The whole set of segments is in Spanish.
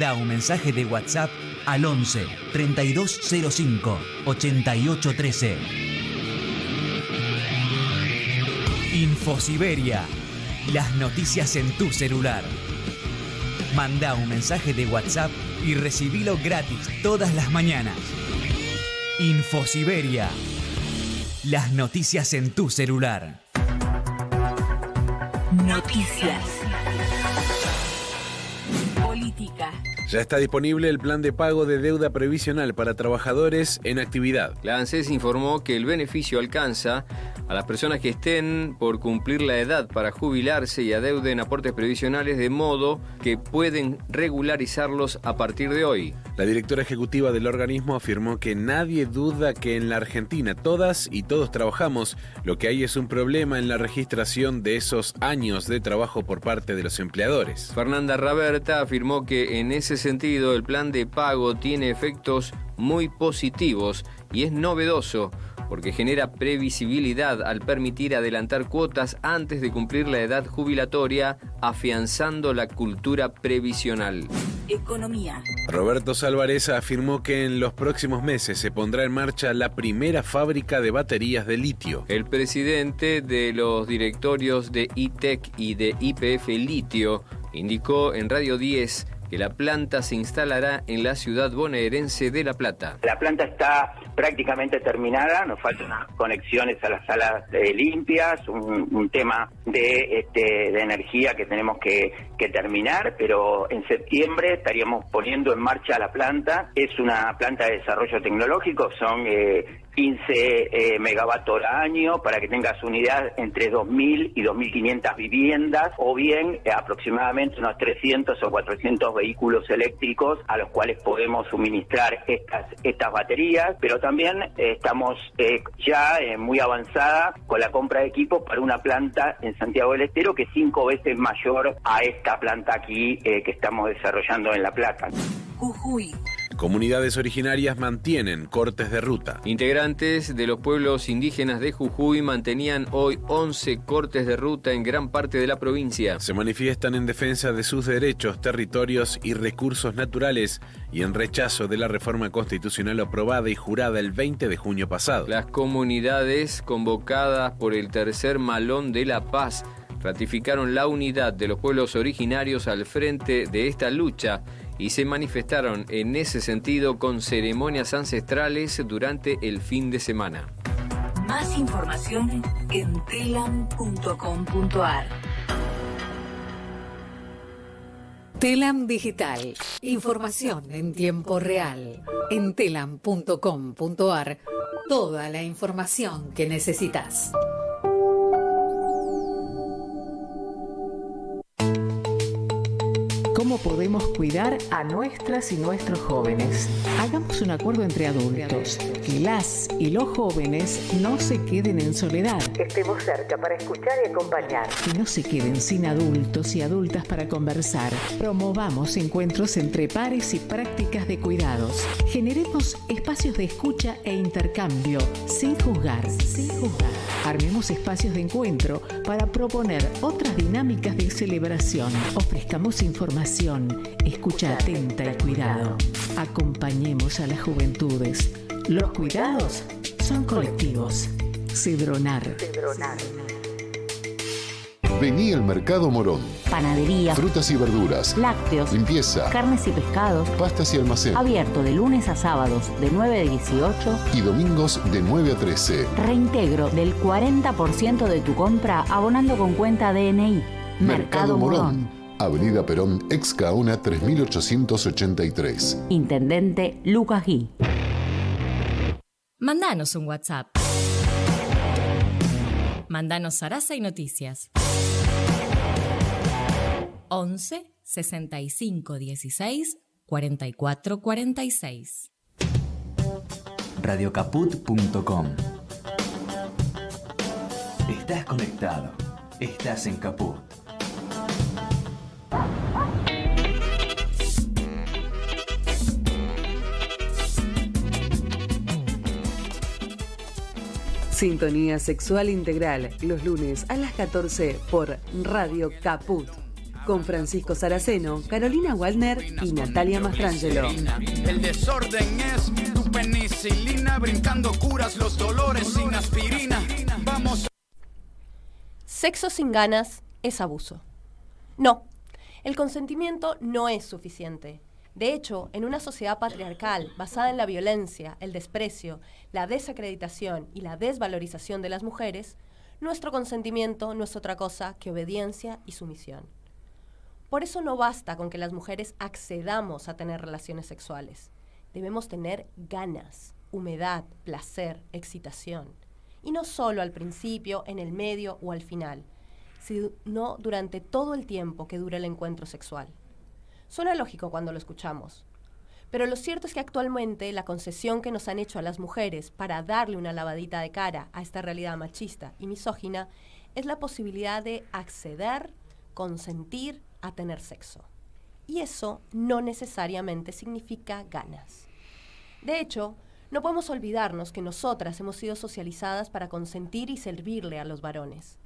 Da un mensaje de WhatsApp al 11 3205 8813. Infosiberia. Las noticias en tu celular. Manda un mensaje de WhatsApp y recibilo gratis todas las mañanas. Infosiberia. Las noticias en tu celular. Noticias. Política. Ya está disponible el plan de pago de deuda previsional para trabajadores en actividad. La ANSES informó que el beneficio alcanza a las personas que estén por cumplir la edad para jubilarse y adeuden aportes previsionales, de modo que pueden regularizarlos a partir de hoy. La directora ejecutiva del organismo afirmó que nadie duda que en la Argentina todas y todos trabajamos. Lo que hay es un problema en la registración de esos años de trabajo por parte de los empleadores. Fernanda Raberta afirmó que en ese sentido el plan de pago tiene efectos muy positivos y es novedoso porque genera previsibilidad al permitir adelantar cuotas antes de cumplir la edad jubilatoria, afianzando la cultura previsional. Economía. Roberto Salvareza afirmó que en los próximos meses se pondrá en marcha la primera fábrica de baterías de litio. El presidente de los directorios de ITEC y de YPF Litio indicó en Radio 10 que la planta se instalará en la ciudad bonaerense de La Plata. La planta está prácticamente terminada, nos faltan unas conexiones a las salas limpias, un tema de energía que tenemos que terminar, pero en septiembre estaríamos poniendo en marcha la planta. Es una planta de desarrollo tecnológico, son 15 megavatios hora año, para que tengas unidad entre 2.000 y 2.500 viviendas, o bien aproximadamente unos 300 o 400 vehículos eléctricos a los cuales podemos suministrar estas baterías, pero también estamos ya muy avanzada con la compra de equipos para una planta en Santiago del Estero que es 5 veces mayor a esta planta aquí que estamos desarrollando en La Plata. Jujuy. Comunidades originarias mantienen cortes de ruta. Integrantes de los pueblos indígenas de Jujuy mantenían hoy 11 cortes de ruta en gran parte de la provincia. Se manifiestan en defensa de sus derechos, territorios y recursos naturales y en rechazo de la reforma constitucional aprobada y jurada el 20 de junio pasado. Las comunidades convocadas por el Tercer Malón de la Paz ratificaron la unidad de los pueblos originarios al frente de esta lucha y se manifestaron en ese sentido con ceremonias ancestrales durante el fin de semana. Más información en telam.com.ar. Telam Digital. Información en tiempo real. En telam.com.ar. Toda la información que necesitas. ¿Cómo podemos cuidar a nuestras y nuestros jóvenes? Hagamos un acuerdo entre adultos, que las y los jóvenes no se queden en soledad. Estemos cerca para escuchar y acompañar. Que no se queden sin adultos y adultas para conversar. Promovamos encuentros entre pares y prácticas de cuidados. Generemos espacios de escucha e intercambio, sin juzgar. Armemos espacios de encuentro para proponer otras dinámicas de celebración. Ofrezcamos información, escucha atenta y cuidado. Acompañemos a las juventudes. Los cuidados son colectivos. Cedronar. Vení al Mercado Morón. Panadería, Frutas y verduras, lácteos, limpieza, carnes y pescados, pastas y almacén. Abierto de lunes a sábados de 9 a 18 y domingos de 9 a 13. Reintegro del 40% de tu compra abonando con cuenta DNI. Mercado Morón. Avenida Perón, ex Gaona 3883. Intendente Lucas Gui. Mandanos un WhatsApp. Mandanos Sarasa y Noticias. 11 65 16 44 46. Radiocaput.com. Estás conectado. Estás en Caput. Sintonía Sexual Integral, los lunes a las 14 por Radio Caput. con Francisco Saraceno, Carolina Waldner y Natalia Mastrangelo. El desorden es tu penicilina, brincando curas los dolores sin aspirina. Vamos. Sexo sin ganas es abuso. No, el consentimiento no es suficiente. De hecho, en una sociedad patriarcal basada en la violencia, el desprecio, la desacreditación y la desvalorización de las mujeres, nuestro consentimiento no es otra cosa que obediencia y sumisión. Por eso no basta con que las mujeres accedamos a tener relaciones sexuales. Debemos tener ganas, humedad, placer, excitación. Y no solo al principio, en el medio o al final, sino durante todo el tiempo que dura el encuentro sexual. Suena lógico cuando lo escuchamos, pero lo cierto es que actualmente la concesión que nos han hecho a las mujeres para darle una lavadita de cara a esta realidad machista y misógina es la posibilidad de acceder, consentir a tener sexo. Y eso no necesariamente significa ganas. De hecho, no podemos olvidarnos que nosotras hemos sido socializadas para consentir y servirle a los varones.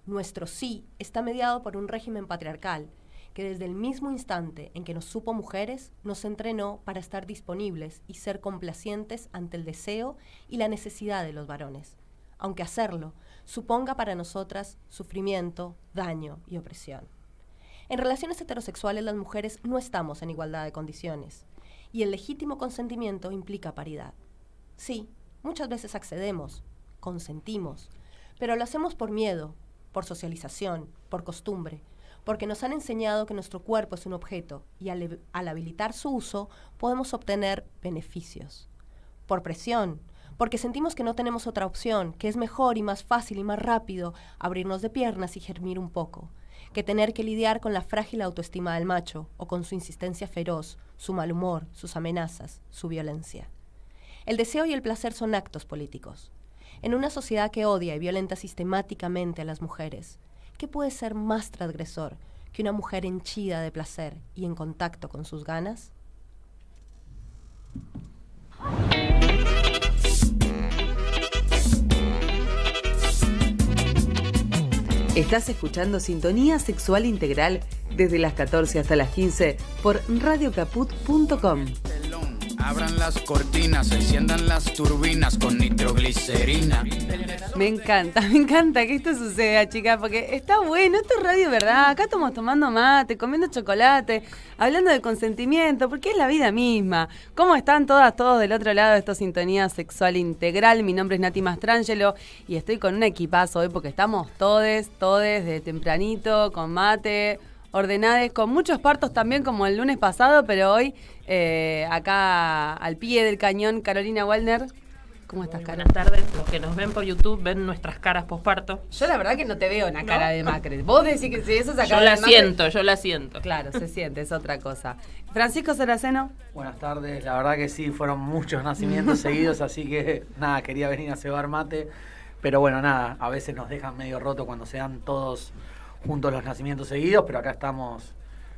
Nuestro sí está mediado por un régimen patriarcal que desde el mismo instante en que nos supo mujeres, nos entrenó para estar disponibles y ser complacientes ante el deseo y la necesidad de los varones, aunque hacerlo suponga para nosotras sufrimiento, daño y opresión. En relaciones heterosexuales las mujeres no estamos en igualdad de condiciones, y el legítimo consentimiento implica paridad. Sí, muchas veces accedemos, consentimos, pero lo hacemos por miedo, por socialización, por costumbre, porque nos han enseñado que nuestro cuerpo es un objeto y al habilitar su uso podemos obtener beneficios. Por presión, porque sentimos que no tenemos otra opción, que es mejor y más fácil y más rápido abrirnos de piernas y gemir un poco, que tener que lidiar con la frágil autoestima del macho o con su insistencia feroz, su mal humor, sus amenazas, su violencia. El deseo y el placer son actos políticos. En una sociedad que odia y violenta sistemáticamente a las mujeres, ¿qué puede ser más transgresor que una mujer henchida de placer y en contacto con sus ganas? Estás escuchando Sintonía Sexual Integral desde las 14 hasta las 15 por radiocaput.com. Abran las cortinas, enciendan las turbinas con nitroglicerina. Me encanta que esto suceda, chicas, porque está bueno, esto es radio, ¿verdad? Acá estamos tomando mate, comiendo chocolate, hablando de consentimiento, porque es la vida misma. ¿Cómo están todos del otro lado de esta Sintonía Sexual Integral? Mi nombre es Nati Mastrangelo y estoy con un equipazo hoy porque estamos todes de tempranito, con mate, ordenades, con muchos partos también como el lunes pasado, pero hoy acá al pie del cañón, Carolina Waldner. ¿Cómo estás, Carol? Buenas tardes. Los que nos ven por YouTube ven nuestras caras posparto. Yo la verdad que no te veo una cara de Macri. Vos decís que si eso es yo la siento. Claro, se siente, es otra cosa. Francisco Saraceno. Buenas tardes. La verdad que sí, fueron muchos nacimientos seguidos, así que nada, quería venir a cebar mate. Pero bueno, nada, a veces nos dejan medio roto cuando se dan todos juntos los nacimientos seguidos, pero acá estamos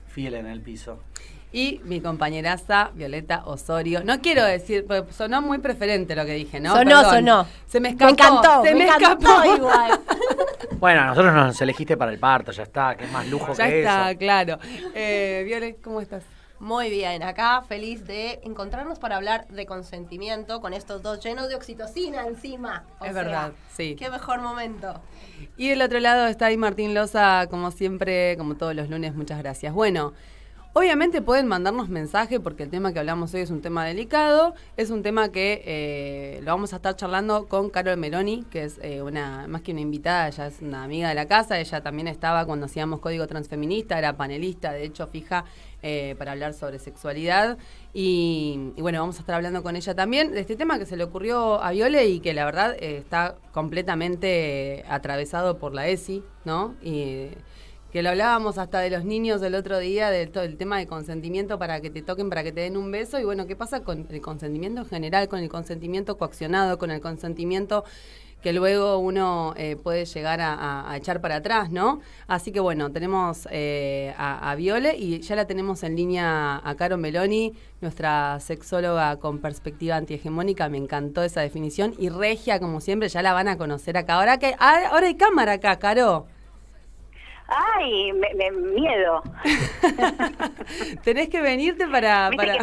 fieles en el piso. Y mi compañeraza Violeta Osorio. No quiero decir, porque sonó muy preferente lo que dije, ¿no? Sonó. Se me escapó. Me encantó igual. Bueno, a nosotros nos elegiste para el parto, ya está, que es más lujo ya que está, eso. Claro. Viole, ¿cómo estás? Muy bien, acá feliz de encontrarnos para hablar de consentimiento con estos dos llenos de oxitocina encima. Es verdad, sí. Qué mejor momento. Y del otro lado está ahí Martín Loza, como siempre, como todos los lunes, muchas gracias. Bueno, obviamente pueden mandarnos mensaje porque el tema que hablamos hoy es un tema delicado, es un tema que lo vamos a estar charlando con Carol Meloni, que es más que una invitada, ella es una amiga de la casa, ella también estaba cuando hacíamos Código Transfeminista, era panelista, de hecho fija para hablar sobre sexualidad y bueno, vamos a estar hablando con ella también de este tema que se le ocurrió a Viole y que la verdad está completamente atravesado por la ESI, ¿no? Y que lo hablábamos hasta de los niños el otro día, del tema de consentimiento para que te toquen, para que te den un beso. Y bueno, ¿qué pasa con el consentimiento en general, con el consentimiento coaccionado, con el consentimiento que luego uno puede llegar a echar para atrás, ¿no? Así que bueno, tenemos a Viole y ya la tenemos en línea a Caro Meloni, nuestra sexóloga con perspectiva antihegemónica. Me encantó esa definición. Y regia, como siempre, ya la van a conocer acá. Ahora hay cámara acá, Caro. Ay, miedo. Tenés que venirte para... Viste que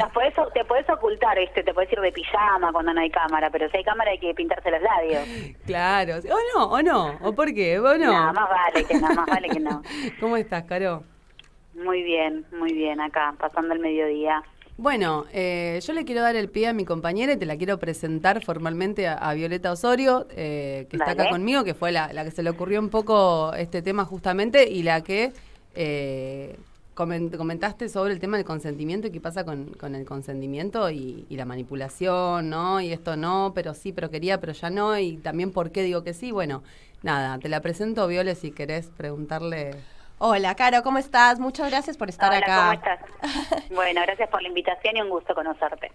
te podés ocultar, te podés ir de pijama cuando no hay cámara, pero si hay cámara hay que pintarse los labios. Claro, o no, o por qué, o no. No, más vale que no. ¿Cómo estás, Caro? Muy bien, acá, pasando el mediodía. Bueno, yo le quiero dar el pie a mi compañera y te la quiero presentar formalmente a Violeta Osorio, que está acá conmigo, que fue la que se le ocurrió un poco este tema justamente y la que comentaste sobre el tema del consentimiento y qué pasa con el consentimiento y la manipulación, ¿no? Y esto no, pero sí, pero quería, pero ya no, y también por qué digo que sí. Bueno, nada, te la presento, Viole, si querés preguntarle... Hola, Caro, ¿cómo estás? Muchas gracias por estar acá. ¿Cómo estás? Bueno, gracias por la invitación y un gusto conocerte.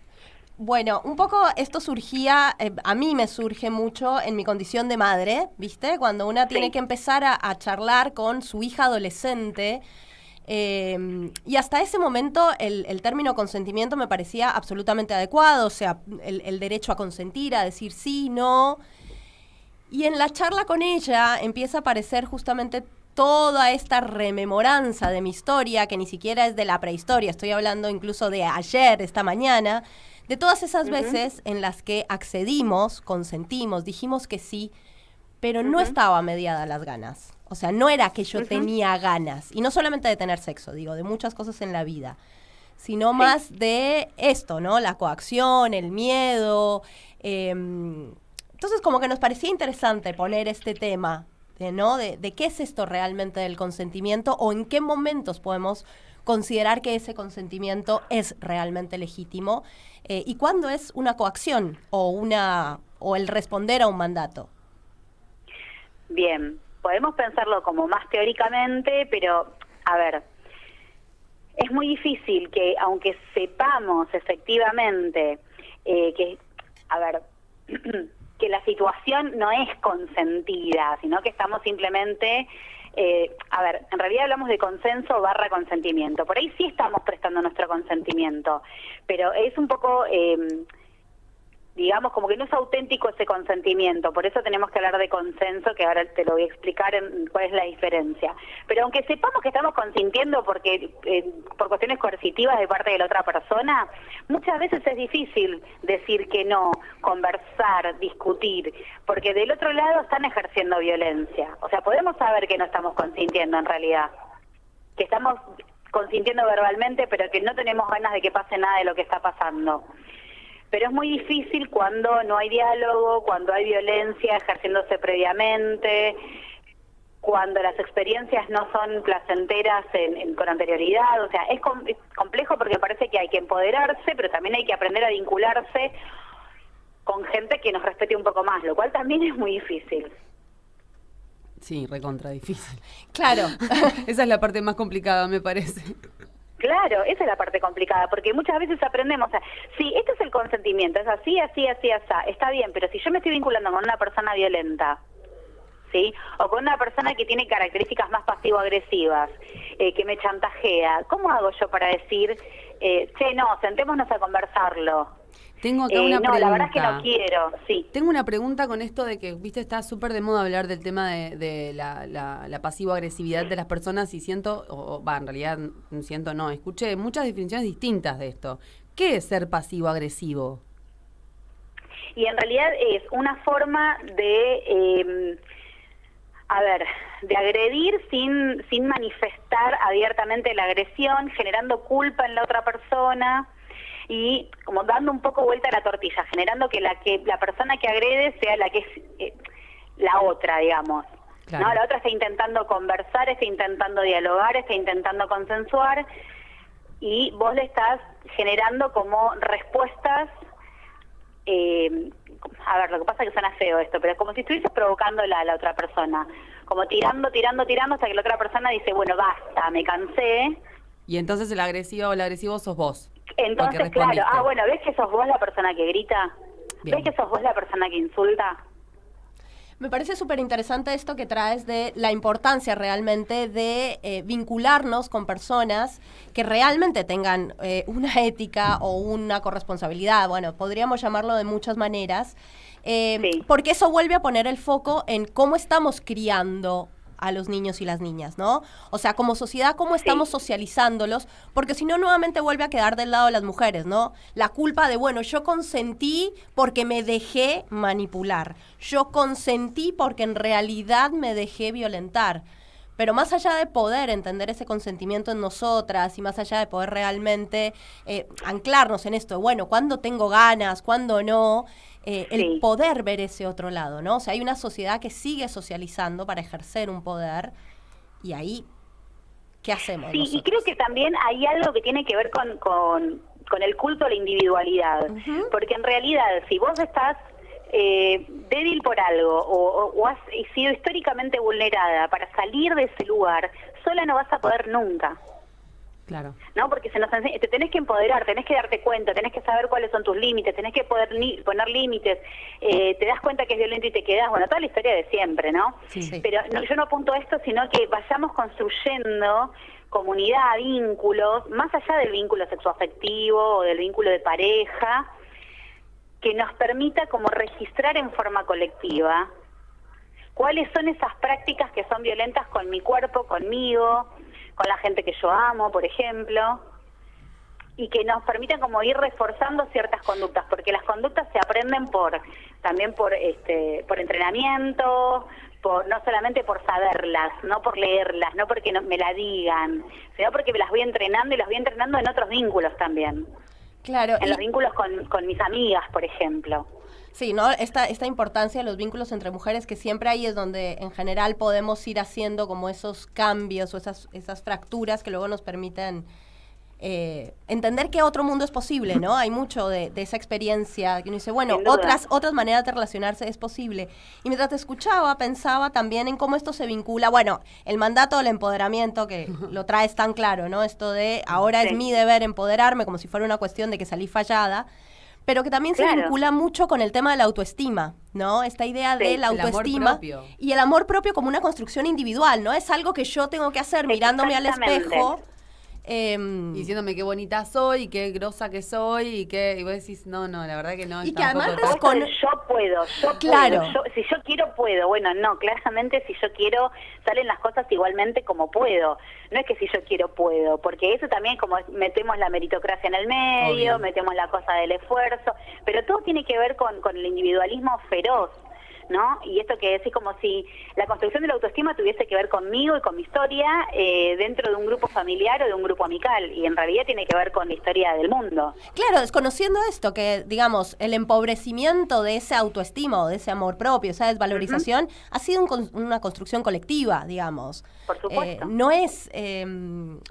Bueno, un poco esto surgía, a mí me surge mucho en mi condición de madre, ¿viste? Cuando una tiene que empezar a charlar con su hija adolescente. Y hasta ese momento el término consentimiento me parecía absolutamente adecuado, o sea, el derecho a consentir, a decir sí, no. Y en la charla con ella empieza a aparecer justamente toda esta rememoranza de mi historia, que ni siquiera es de la prehistoria, estoy hablando incluso de ayer, esta mañana, de todas esas veces en las que accedimos, consentimos, dijimos que sí, pero no estaba mediada las ganas. O sea, no era que yo tenía ganas, y no solamente de tener sexo, digo, de muchas cosas en la vida, sino más de esto, ¿no? La coacción, el miedo. Entonces, como que nos parecía interesante poner este tema, ¿no? De qué es esto realmente del consentimiento o en qué momentos podemos considerar que ese consentimiento es realmente legítimo y cuándo es una coacción o el responder a un mandato. Bien, podemos pensarlo como más teóricamente, pero a ver, es muy difícil que aunque sepamos efectivamente que la situación no es consentida, sino que estamos simplemente, en realidad hablamos de consenso / consentimiento. Por ahí sí estamos prestando nuestro consentimiento, pero es un poco, digamos, como que no es auténtico ese consentimiento. Por eso tenemos que hablar de consenso, que ahora te lo voy a explicar cuál es la diferencia. Pero aunque sepamos que estamos consintiendo porque por cuestiones coercitivas de parte de la otra persona, muchas veces es difícil decir que no, conversar, discutir, porque del otro lado están ejerciendo violencia. O sea, podemos saber que no estamos consintiendo en realidad, que estamos consintiendo verbalmente, pero que no tenemos ganas de que pase nada de lo que está pasando. Pero es muy difícil cuando no hay diálogo, cuando hay violencia ejerciéndose previamente, cuando las experiencias no son placenteras con anterioridad. O sea, es complejo porque parece que hay que empoderarse, pero también hay que aprender a vincularse con gente que nos respete un poco más, lo cual también es muy difícil. Sí, recontra difícil. Claro. Esa es la parte más complicada, me parece. Claro, esa es la parte complicada, porque muchas veces aprendemos, sí, este es el consentimiento, es así, está bien, pero si yo me estoy vinculando con una persona violenta, ¿sí? O con una persona que tiene características más pasivo-agresivas, que me chantajea, ¿cómo hago yo para decir, no, sentémonos a conversarlo? Tengo acá una pregunta. No, la verdad es que no quiero, sí. Tengo una pregunta con esto de que, viste, está súper de moda hablar del tema de la pasivo-agresividad de las personas y escuché muchas definiciones distintas de esto. ¿Qué es ser pasivo-agresivo? Y en realidad es una forma de agredir sin manifestar abiertamente la agresión, generando culpa en la otra persona y como dando un poco vuelta a la tortilla, generando que la persona que agrede sea la que es la otra, digamos. Claro. ¿No? La otra está intentando conversar, está intentando dialogar, está intentando consensuar y vos le estás generando como respuestas. Lo que pasa es que suena feo esto, pero es como si estuvieses provocando a la otra persona, como tirando hasta que la otra persona dice, bueno, basta, me cansé. Y entonces el agresivo o el agresivo sos vos. Entonces, claro, ¿ves que sos vos la persona que grita? Bien. ¿Ves que sos vos la persona que insulta? Me parece súper interesante esto que traes de la importancia realmente de vincularnos con personas que realmente tengan una ética o una corresponsabilidad. Bueno, podríamos llamarlo de muchas maneras, sí. Porque eso vuelve a poner el foco en cómo estamos criando a los niños y las niñas, ¿no? O sea, como sociedad, ¿cómo estamos socializándolos? Porque si no, nuevamente vuelve a quedar del lado de las mujeres, ¿no? La culpa de, bueno, yo consentí porque me dejé manipular. Yo consentí porque en realidad me dejé violentar. Pero más allá de poder entender ese consentimiento en nosotras y más allá de poder realmente anclarnos en esto, bueno, ¿cuándo tengo ganas? ¿Cuándo no? El poder ver ese otro lado, ¿no? O sea, hay una sociedad que sigue socializando para ejercer un poder y ahí, ¿qué hacemos nosotros? Y creo que también hay algo que tiene que ver con el culto a la individualidad, porque en realidad, si vos estás débil por algo o has sido históricamente vulnerada, para salir de ese lugar sola no vas a poder nunca. Claro. ¿No? Porque se nos enseña, te tenés que empoderar, tenés que darte cuenta, tenés que saber cuáles son tus límites, tenés que poder poner límites, te das cuenta que es violento y te quedás, bueno, toda la historia de siempre, ¿no? Sí. Pero no, yo no apunto a esto, sino que vayamos construyendo comunidad, vínculos, más allá del vínculo sexoafectivo o del vínculo de pareja, que nos permita como registrar en forma colectiva cuáles son esas prácticas que son violentas con mi cuerpo, conmigo, con la gente que yo amo, por ejemplo, y que nos permitan como ir reforzando ciertas conductas, porque las conductas se aprenden también por entrenamiento, no solamente por saberlas, no por leerlas, no porque me la digan, sino porque me las voy entrenando y las voy entrenando en otros vínculos también. Claro. En los vínculos con mis amigas, por ejemplo. Sí, ¿no? Esta importancia de los vínculos entre mujeres, que siempre ahí es donde en general podemos ir haciendo como esos cambios o esas fracturas que luego nos permiten entender que otro mundo es posible, ¿no? Hay mucho de esa experiencia que uno dice, bueno, otras maneras de relacionarse es posible. Y mientras te escuchaba, pensaba también en cómo esto se vincula, bueno, el mandato del empoderamiento, que lo traes tan claro, ¿no? Esto de ahora es mi deber empoderarme, como si fuera una cuestión de que salí fallada, pero que también se vincula mucho con el tema de la autoestima, ¿no? Esta idea de la autoestima y el amor propio como una construcción individual, ¿no? Es algo que yo tengo que hacer mirándome al espejo. Diciéndome qué bonita soy, y qué grosa que soy, y vos decís, no, la verdad que no. Y que además yo puedo, si yo quiero puedo, bueno, no, claramente si yo quiero salen las cosas igualmente como puedo, no es que si yo quiero puedo, porque eso también como metemos la meritocracia en el medio, metemos la cosa del esfuerzo, pero todo tiene que ver con el individualismo feroz, ¿no? Y esto que decís como si la construcción de la autoestima tuviese que ver conmigo y con mi historia dentro de un grupo familiar o de un grupo amical, y en realidad tiene que ver con la historia del mundo. Claro, desconociendo esto, que digamos, el empobrecimiento de esa autoestima o de ese amor propio, esa desvalorización, ha sido una construcción colectiva, digamos. Por supuesto. No es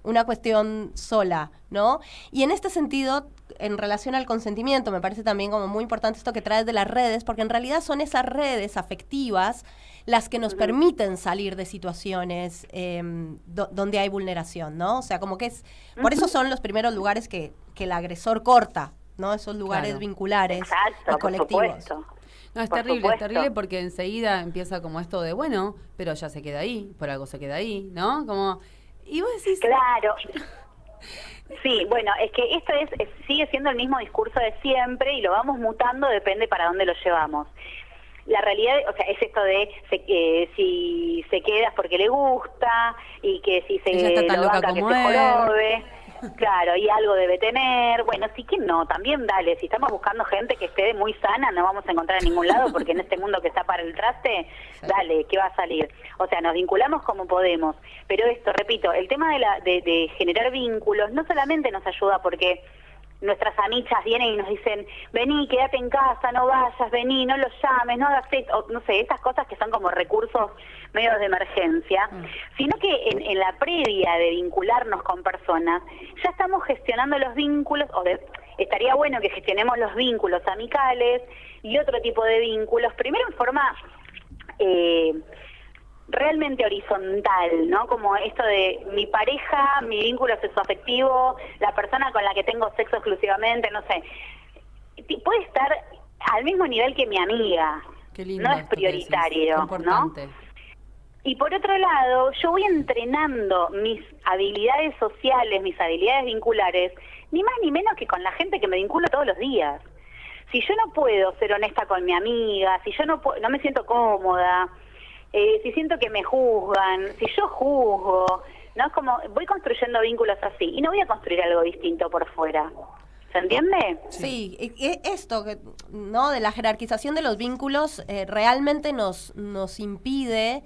una cuestión sola, ¿no? Y en este sentido, en relación al consentimiento, me parece también como muy importante esto que traes de las redes, porque en realidad son esas redes afectivas las que nos permiten salir de situaciones donde hay vulneración, ¿no? O sea, como que es... Por eso son los primeros lugares que el agresor corta, ¿no? Esos lugares vinculares y colectivos. No, es terrible porque enseguida empieza como esto de, bueno, pero ya se queda ahí, por algo se queda ahí, ¿no? Como... Y vos decís... Claro. Sí, bueno, es que esto sigue siendo el mismo discurso de siempre y lo vamos mutando, depende para dónde lo llevamos. La realidad, o sea, es esto de si se queda es porque le gusta y que si se lo banca que se jorobe. Claro, y algo debe tener. Bueno, sí que no, también dale. Si estamos buscando gente que esté muy sana, no vamos a encontrar en ningún lado, porque en este mundo que está para el traste, dale, ¿qué va a salir? O sea, nos vinculamos como podemos. Pero esto, repito, el tema de generar vínculos no solamente nos ayuda porque nuestras amichas vienen y nos dicen, vení, quédate en casa, no vayas, vení, no los llames, no hagas esto, no sé, esas cosas que son como recursos medios de emergencia, sino que en la previa de vincularnos con personas, ya estamos gestionando los vínculos, estaría bueno que gestionemos los vínculos amicales y otro tipo de vínculos, primero en forma realmente horizontal, ¿no? Como esto de mi pareja, mi vínculo sexoafectivo, la persona con la que tengo sexo exclusivamente, no sé, puede estar al mismo nivel que mi amiga. Qué lindo, no es prioritario, ¿no? Y por otro lado, yo voy entrenando mis habilidades sociales, mis habilidades vinculares, ni más ni menos que con la gente que me vinculo todos los días. Si yo no puedo ser honesta con mi amiga, si yo no me siento cómoda, si siento que me juzgan, si yo juzgo, ¿no? Es como, voy construyendo vínculos así y no voy a construir algo distinto por fuera. ¿Se entiende? Sí, esto, ¿no? De la jerarquización de los vínculos realmente nos impide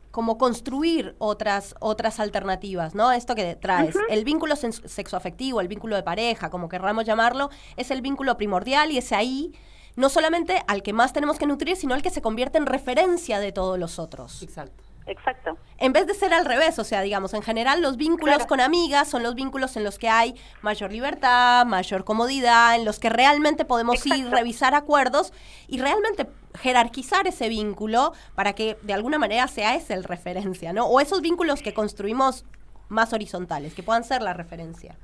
como construir otras alternativas, ¿no? Esto que traes. El vínculo sexoafectivo, el vínculo de pareja, como querramos llamarlo, es el vínculo primordial y es ahí no solamente al que más tenemos que nutrir, sino al que se convierte en referencia de todos los otros. Exacto. En vez de ser al revés, o sea, digamos, en general los vínculos con amigas son los vínculos en los que hay mayor libertad, mayor comodidad, en los que realmente podemos ir, revisar acuerdos y realmente jerarquizar ese vínculo para que de alguna manera sea ese el referencia, ¿no? O esos vínculos que construimos más horizontales, que puedan ser la referencia.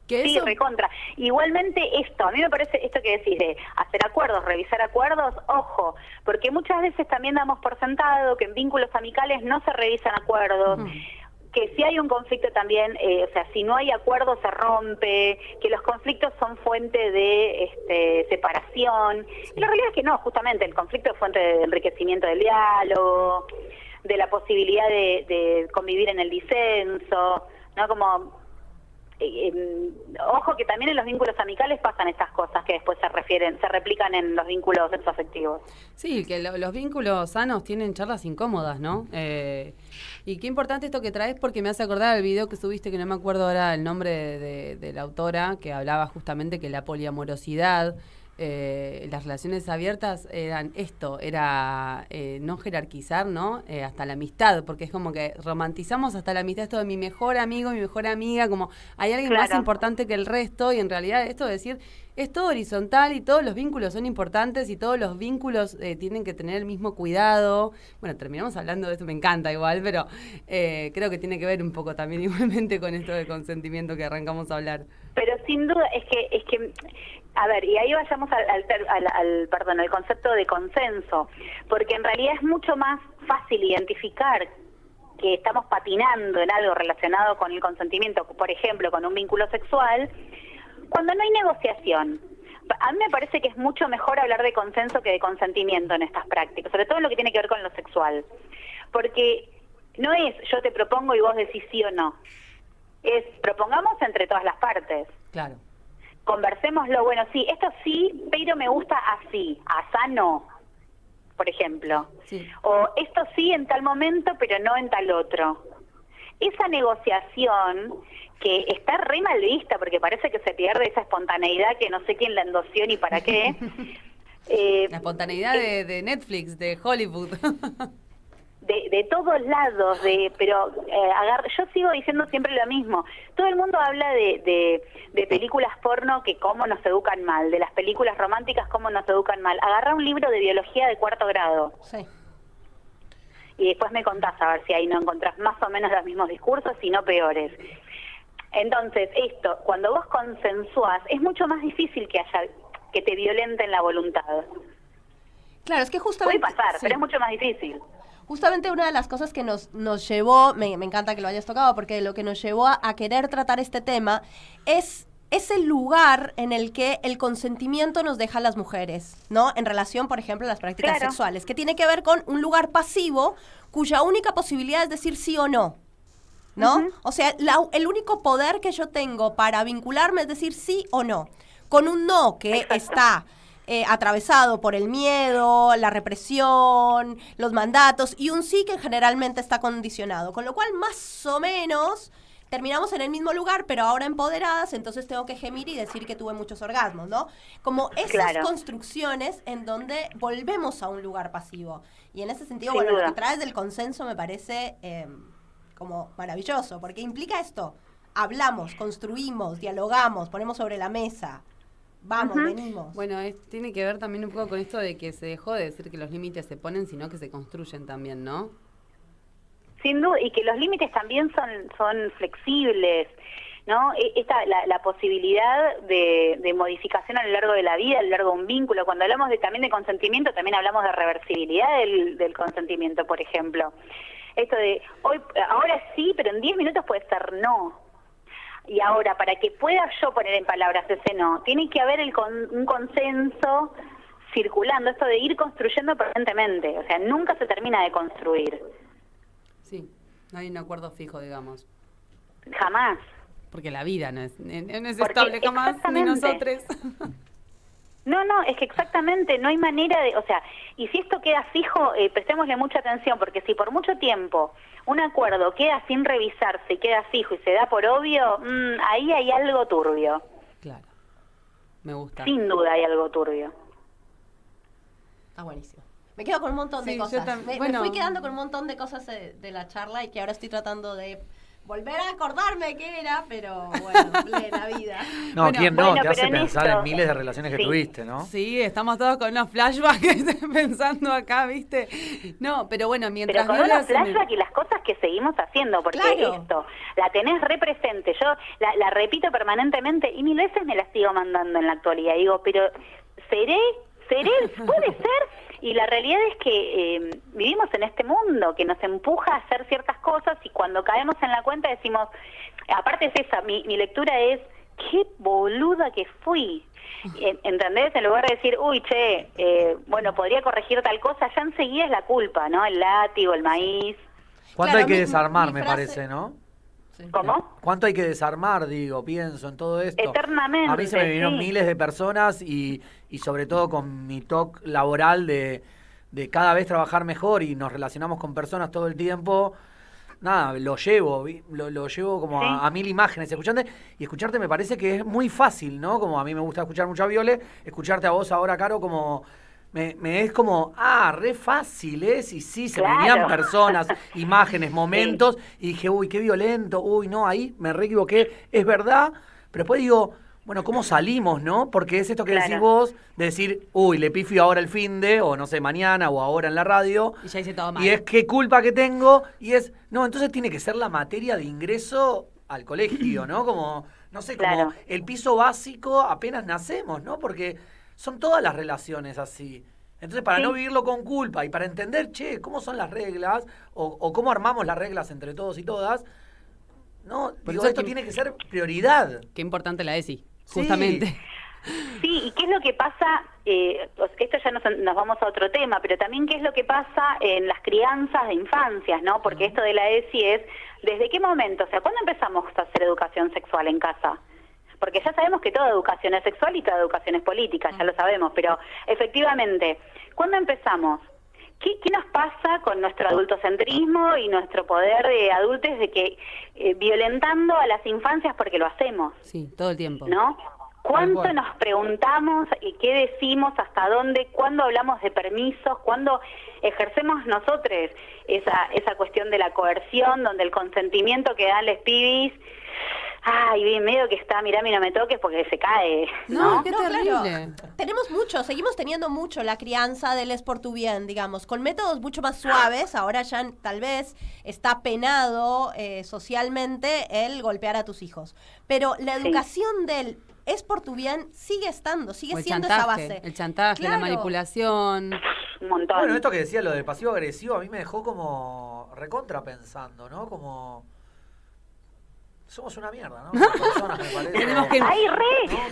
Sí, recontra. Igualmente a mí me parece esto que decís de hacer acuerdos, revisar acuerdos, ojo, porque muchas veces también damos por sentado que en vínculos amicales no se revisan acuerdos, que si hay un conflicto también, o sea, si no hay acuerdo se rompe, que los conflictos son fuente de separación. Y la realidad es que no, justamente el conflicto es fuente de enriquecimiento del diálogo, de la posibilidad de convivir en el disenso, ¿no? Como... ojo que también en los vínculos amicales pasan estas cosas que después se replican en los vínculos sexoafectivos. Sí, que los vínculos sanos tienen charlas incómodas, ¿no? Y qué importante esto que traes porque me hace acordar el video que subiste, que no me acuerdo ahora el nombre de la autora, que hablaba justamente que la poliamorosidad, las relaciones abiertas eran esto, era no jerarquizar, ¿no? Hasta la amistad, porque es como que romantizamos hasta la amistad, esto de mi mejor amigo, mi mejor amiga, como hay alguien más importante que el resto, y en realidad esto de decir, es todo horizontal y todos los vínculos son importantes y todos los vínculos tienen que tener el mismo cuidado. Bueno, terminamos hablando de esto, me encanta igual, pero creo que tiene que ver un poco también igualmente con esto de consentimiento que arrancamos a hablar. Pero sin duda es que a ver, y ahí vayamos al concepto de consenso, porque en realidad es mucho más fácil identificar que estamos patinando en algo relacionado con el consentimiento, por ejemplo, con un vínculo sexual, cuando no hay negociación. A mí me parece que es mucho mejor hablar de consenso que de consentimiento en estas prácticas, sobre todo en lo que tiene que ver con lo sexual, porque no es yo te propongo y vos decís sí o no, es propongamos entre todas las partes. Claro. Conversémoslo, bueno, sí, esto sí, pero me gusta así, asá no, por ejemplo. Sí. O esto sí en tal momento, pero no en tal otro. Esa negociación que está re mal vista, porque parece que se pierde esa espontaneidad que no sé quién la endosió ni para qué. La espontaneidad de Netflix, de Hollywood. De todos lados, pero yo sigo diciendo siempre lo mismo. Todo el mundo habla de películas porno que cómo nos educan mal, de las películas románticas cómo nos educan mal. Agarrá un libro de biología de 4º grado. Sí. Y después me contás a ver si ahí no encontrás más o menos los mismos discursos, y no peores. Entonces, cuando vos consensuás, es mucho más difícil que te violenten la voluntad. Claro, es que justamente... Puede pasar, pero es mucho más difícil. Justamente una de las cosas que nos llevó, me encanta que lo hayas tocado, porque lo que nos llevó a querer tratar este tema es el lugar en el que el consentimiento nos deja a las mujeres, ¿no? En relación, por ejemplo, a las prácticas sexuales, que tiene que ver con un lugar pasivo cuya única posibilidad es decir sí o no, ¿no? O sea, el único poder que yo tengo para vincularme es decir sí o no. Con un no que está... atravesado por el miedo, la represión, los mandatos, y un sí que generalmente está condicionado, con lo cual más o menos terminamos en el mismo lugar, pero ahora empoderadas, entonces tengo que gemir y decir que tuve muchos orgasmos, ¿no? Como esas construcciones en donde volvemos a un lugar pasivo. Y en ese sentido, Sin duda. Lo que traes del consenso me parece como maravilloso, porque implica esto: hablamos, construimos, dialogamos, ponemos sobre la mesa. Vamos, venimos. Bueno, tiene que ver también un poco con esto de que se dejó de decir que los límites se ponen, sino que se construyen también, ¿no? Sin duda, y que los límites también son flexibles, ¿no? La posibilidad de modificación a lo largo de la vida, a lo largo de un vínculo. Cuando hablamos también de consentimiento, también hablamos de reversibilidad del consentimiento, por ejemplo. Esto de, ahora sí, pero en 10 minutos puede ser no. Y ahora, para que pueda yo poner en palabras ese no, tiene que haber un consenso circulando, esto de ir construyendo permanentemente, o sea, nunca se termina de construir. Sí, no hay un acuerdo fijo, digamos. Jamás. Porque la vida no es estable jamás, ni nosotros. No, es que exactamente, no hay manera de, o sea, y si esto queda fijo, prestémosle mucha atención, porque si por mucho tiempo un acuerdo queda sin revisarse y queda fijo y se da por obvio, ahí hay algo turbio. Claro, me gusta. Sin duda hay algo turbio. Está buenísimo. Me quedo con un montón de cosas. Me fui quedando con un montón de cosas de la charla y que ahora estoy tratando de volver a acordarme qué era, pero bueno, plena vida. No, bueno, ¿quién no? Te hace pensar en miles de relaciones que tuviste, ¿no? Sí, estamos todos con unos flashbacks pensando acá, ¿viste? No, pero bueno, mientras... Pero con unos flashbacks y las cosas que seguimos haciendo, porque esto, la tenés re presente. Yo la repito permanentemente y 1000 veces me la sigo mandando en la actualidad. Digo, pero ¿seré? ¿Puede ser? Y la realidad es que vivimos en este mundo que nos empuja a hacer ciertas cosas y cuando caemos en la cuenta decimos, aparte es esa, mi lectura es, qué boluda que fui. ¿Entendés? En lugar de decir, uy, bueno, podría corregir tal cosa, ya enseguida es la culpa, ¿no? El látigo, el maíz. ¿Cuánto hay que desarmar, me parece, no? ¿Cómo? ¿Cuánto hay que desarmar, pienso en todo esto? Eternamente. A mí se me vinieron miles de personas y sobre todo con mi talk laboral de cada vez trabajar mejor y nos relacionamos con personas todo el tiempo. Nada, lo llevo como a 1000 imágenes. Escucharte me parece que es muy fácil, ¿no? Como a mí me gusta escuchar mucho a Viole, escucharte a vos ahora, Caro, como... Me es como, re fácil es, y sí, se me venían personas, imágenes, momentos, y dije, uy, qué violento, uy, no, ahí me re equivoqué, es verdad, pero después digo, bueno, ¿cómo salimos, no? Porque es esto que decís vos, de decir, uy, le pifio ahora el finde, o no sé, mañana, o ahora en la radio, y ya hice todo mal. Y es qué culpa que tengo, y es, no, entonces tiene que ser la materia de ingreso al colegio, ¿no? Como, no sé, como el piso básico apenas nacemos, ¿no? Porque... son todas las relaciones así. Entonces, para no vivirlo con culpa y para entender, cómo son las reglas o cómo armamos las reglas entre todos y todas, no, digo, esto tiene que ser prioridad. Qué importante la ESI, justamente. Sí, y qué es lo que pasa, esto ya nos vamos a otro tema, pero también qué es lo que pasa en las crianzas de infancias, ¿no? Porque esto de la ESI es, ¿desde qué momento? O sea, ¿cuándo empezamos a hacer educación sexual en casa? Porque ya sabemos que toda educación es sexual y toda educación es política, ya lo sabemos, pero efectivamente, ¿cuándo empezamos? ¿Qué nos pasa con nuestro adultocentrismo y nuestro poder de adultos de que violentando a las infancias porque lo hacemos? Sí, todo el tiempo. ¿No? ¿Cuánto nos preguntamos y qué decimos, hasta dónde, cuándo hablamos de permisos, cuándo ejercemos nosotros esa cuestión de la coerción, donde el consentimiento que dan los pibis... Ay, medio que está, mirá, no me toques porque se cae, ¿no? Qué terrible. Claro. Tenemos seguimos teniendo mucho la crianza del es por tu bien, digamos, con métodos mucho más suaves. Ahora ya tal vez está penado socialmente el golpear a tus hijos. Pero la educación del es por tu bien sigue siendo chantaje, esa base. El chantaje, la manipulación. Un montón. Bueno, esto que decía, lo de pasivo-agresivo, a mí me dejó como recontra pensando, ¿no? Como... somos una mierda, ¿no? Como personas, me parece. ¡Ay,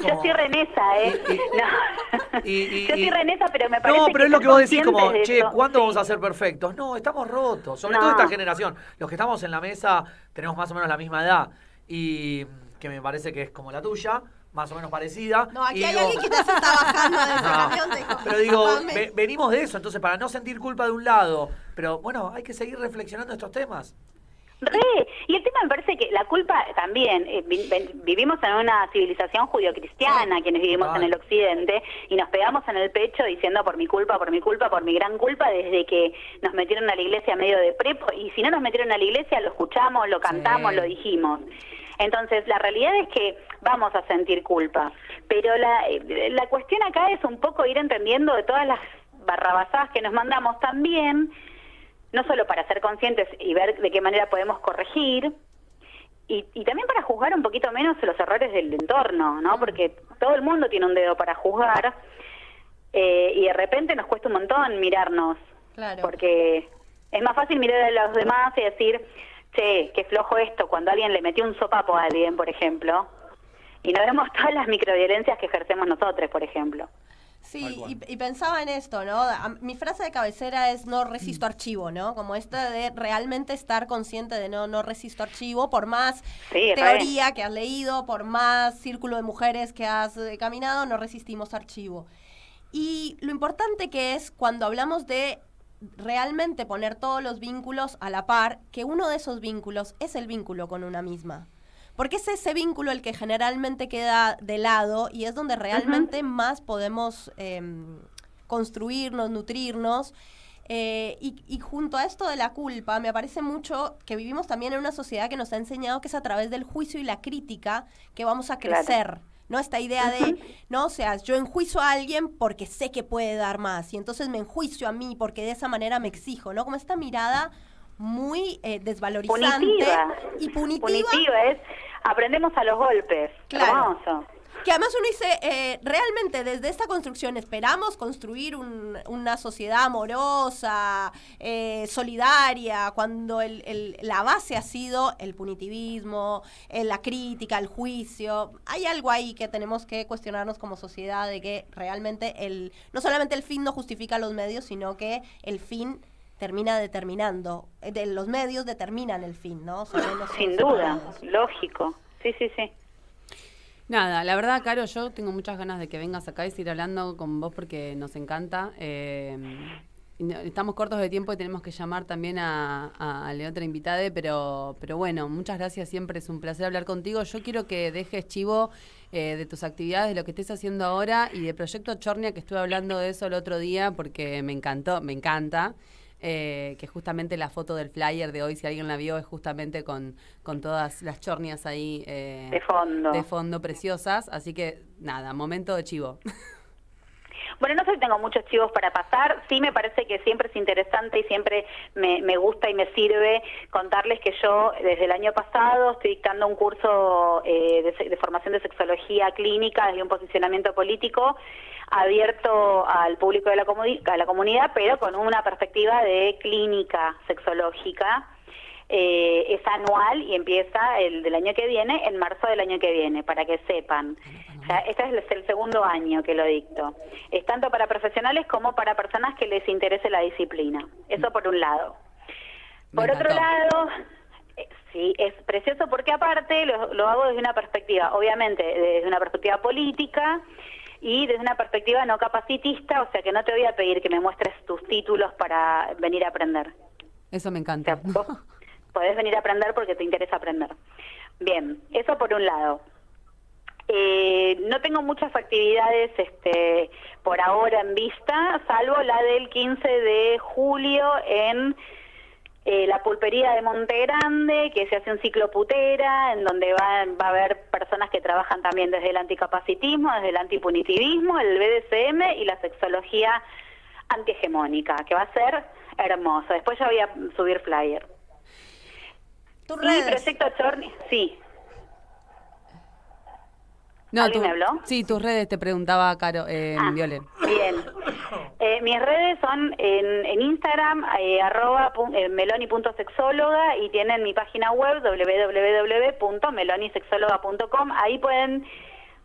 yo estoy re en esa, yo estoy re en esa, pero me parece no, pero es lo que vos decís, como, eso. ¿cuándo vamos a ser perfectos? No, estamos rotos. Sobre todo esta generación. Los que estamos en la mesa tenemos más o menos la misma edad. Y que me parece que es como la tuya, más o menos parecida. No, aquí hay alguien que te está bajando de ese camión. Pero digo, venimos de eso, entonces para no sentir culpa de un lado. Pero bueno, hay que seguir reflexionando estos temas. Y el tema me parece que la culpa también, vivimos en una civilización judio-cristiana, quienes vivimos en el occidente, y nos pegamos en el pecho diciendo por mi culpa, por mi gran culpa, desde que nos metieron a la iglesia medio de prepo, y si no nos metieron a la iglesia lo escuchamos, lo cantamos, lo dijimos. Entonces la realidad es que vamos a sentir culpa, pero la cuestión acá es un poco ir entendiendo de todas las barrabasadas que nos mandamos también, no solo para ser conscientes y ver de qué manera podemos corregir, y también para juzgar un poquito menos los errores del entorno, ¿no? Porque todo el mundo tiene un dedo para juzgar, y de repente nos cuesta un montón mirarnos, porque es más fácil mirar a los demás y decir, qué flojo esto, cuando alguien le metió un sopapo a alguien, por ejemplo, y no vemos todas las microviolencias que ejercemos nosotros, por ejemplo. Sí, y pensaba en esto, ¿no? Mi frase de cabecera es no resisto archivo, ¿no? Como esta de realmente estar consciente de no resisto archivo, por más teoría que has leído, por más círculo de mujeres que has caminado, no resistimos archivo. Y lo importante que es cuando hablamos de realmente poner todos los vínculos a la par, que uno de esos vínculos es el vínculo con una misma. Porque es ese vínculo el que generalmente queda de lado y es donde realmente más podemos construirnos, nutrirnos. Y junto a esto de la culpa, me parece mucho que vivimos también en una sociedad que nos ha enseñado que es a través del juicio y la crítica que vamos a crecer. Claro. ¿No? Esta idea de, ¿no? O sea, yo enjuicio a alguien porque sé que puede dar más y entonces me enjuicio a mí porque de esa manera me exijo, ¿no? Como esta mirada muy desvalorizante y punitiva. Es, aprendemos a los golpes. Claro. Hermoso. Que además uno dice, realmente desde esta construcción esperamos construir una sociedad amorosa, solidaria, cuando la base ha sido el punitivismo, la crítica, el juicio. Hay algo ahí que tenemos que cuestionarnos como sociedad de que realmente no solamente el fin no justifica los medios, sino que el fin termina determinando, los medios determinan el fin, ¿no? O sea, sin duda, lógico. Sí. Nada, la verdad, Caro, yo tengo muchas ganas de que vengas acá y seguir hablando con vos porque nos encanta. Estamos cortos de tiempo y tenemos que llamar también a la otra invitada, pero bueno, muchas gracias, siempre es un placer hablar contigo. Yo quiero que dejes chivo de tus actividades, de lo que estés haciendo ahora y de Proyecto Chornia, que estuve hablando de eso el otro día porque me encanta. Que justamente la foto del flyer de hoy, si alguien la vio, es justamente con todas las chornias ahí de fondo preciosas, así que nada, momento de chivo. Bueno, no sé si tengo muchos chivos para pasar, sí me parece que siempre es interesante y siempre me gusta y me sirve contarles que yo desde el año pasado estoy dictando un curso de formación de sexología clínica desde un posicionamiento político abierto al público de la comunidad, pero con una perspectiva de clínica sexológica. Es anual y empieza el del año que viene, en marzo del año que viene, para que sepan. O sea, este es el segundo año que lo dicto. Es tanto para profesionales como para personas que les interese la disciplina. Eso por un lado. Por otro lado, sí, es precioso porque aparte lo hago desde una perspectiva, obviamente, desde una perspectiva política y desde una perspectiva no capacitista, o sea que no te voy a pedir que me muestres tus títulos para venir a aprender. Eso me encanta. O sea, vos podés venir a aprender porque te interesa aprender. Bien, eso por un lado. No tengo muchas actividades por ahora en vista, salvo la del 15 de julio en la pulpería de Monte Grande, que se hace un ciclo putera, en donde va a haber personas que trabajan también desde el anticapacitismo, desde el antipunitivismo, el BDSM y la sexología antihegemónica, que va a ser hermoso. Después ya voy a subir flyer. ¿Tus redes? Proyecto Chornia, sí. No, ¿Alguien me habló? Sí, tus redes te preguntaba, Caro, Viole. Bien. Mis redes son en Instagram, @meloni.sexóloga, y tienen mi página web www.melonisexóloga.com. Ahí pueden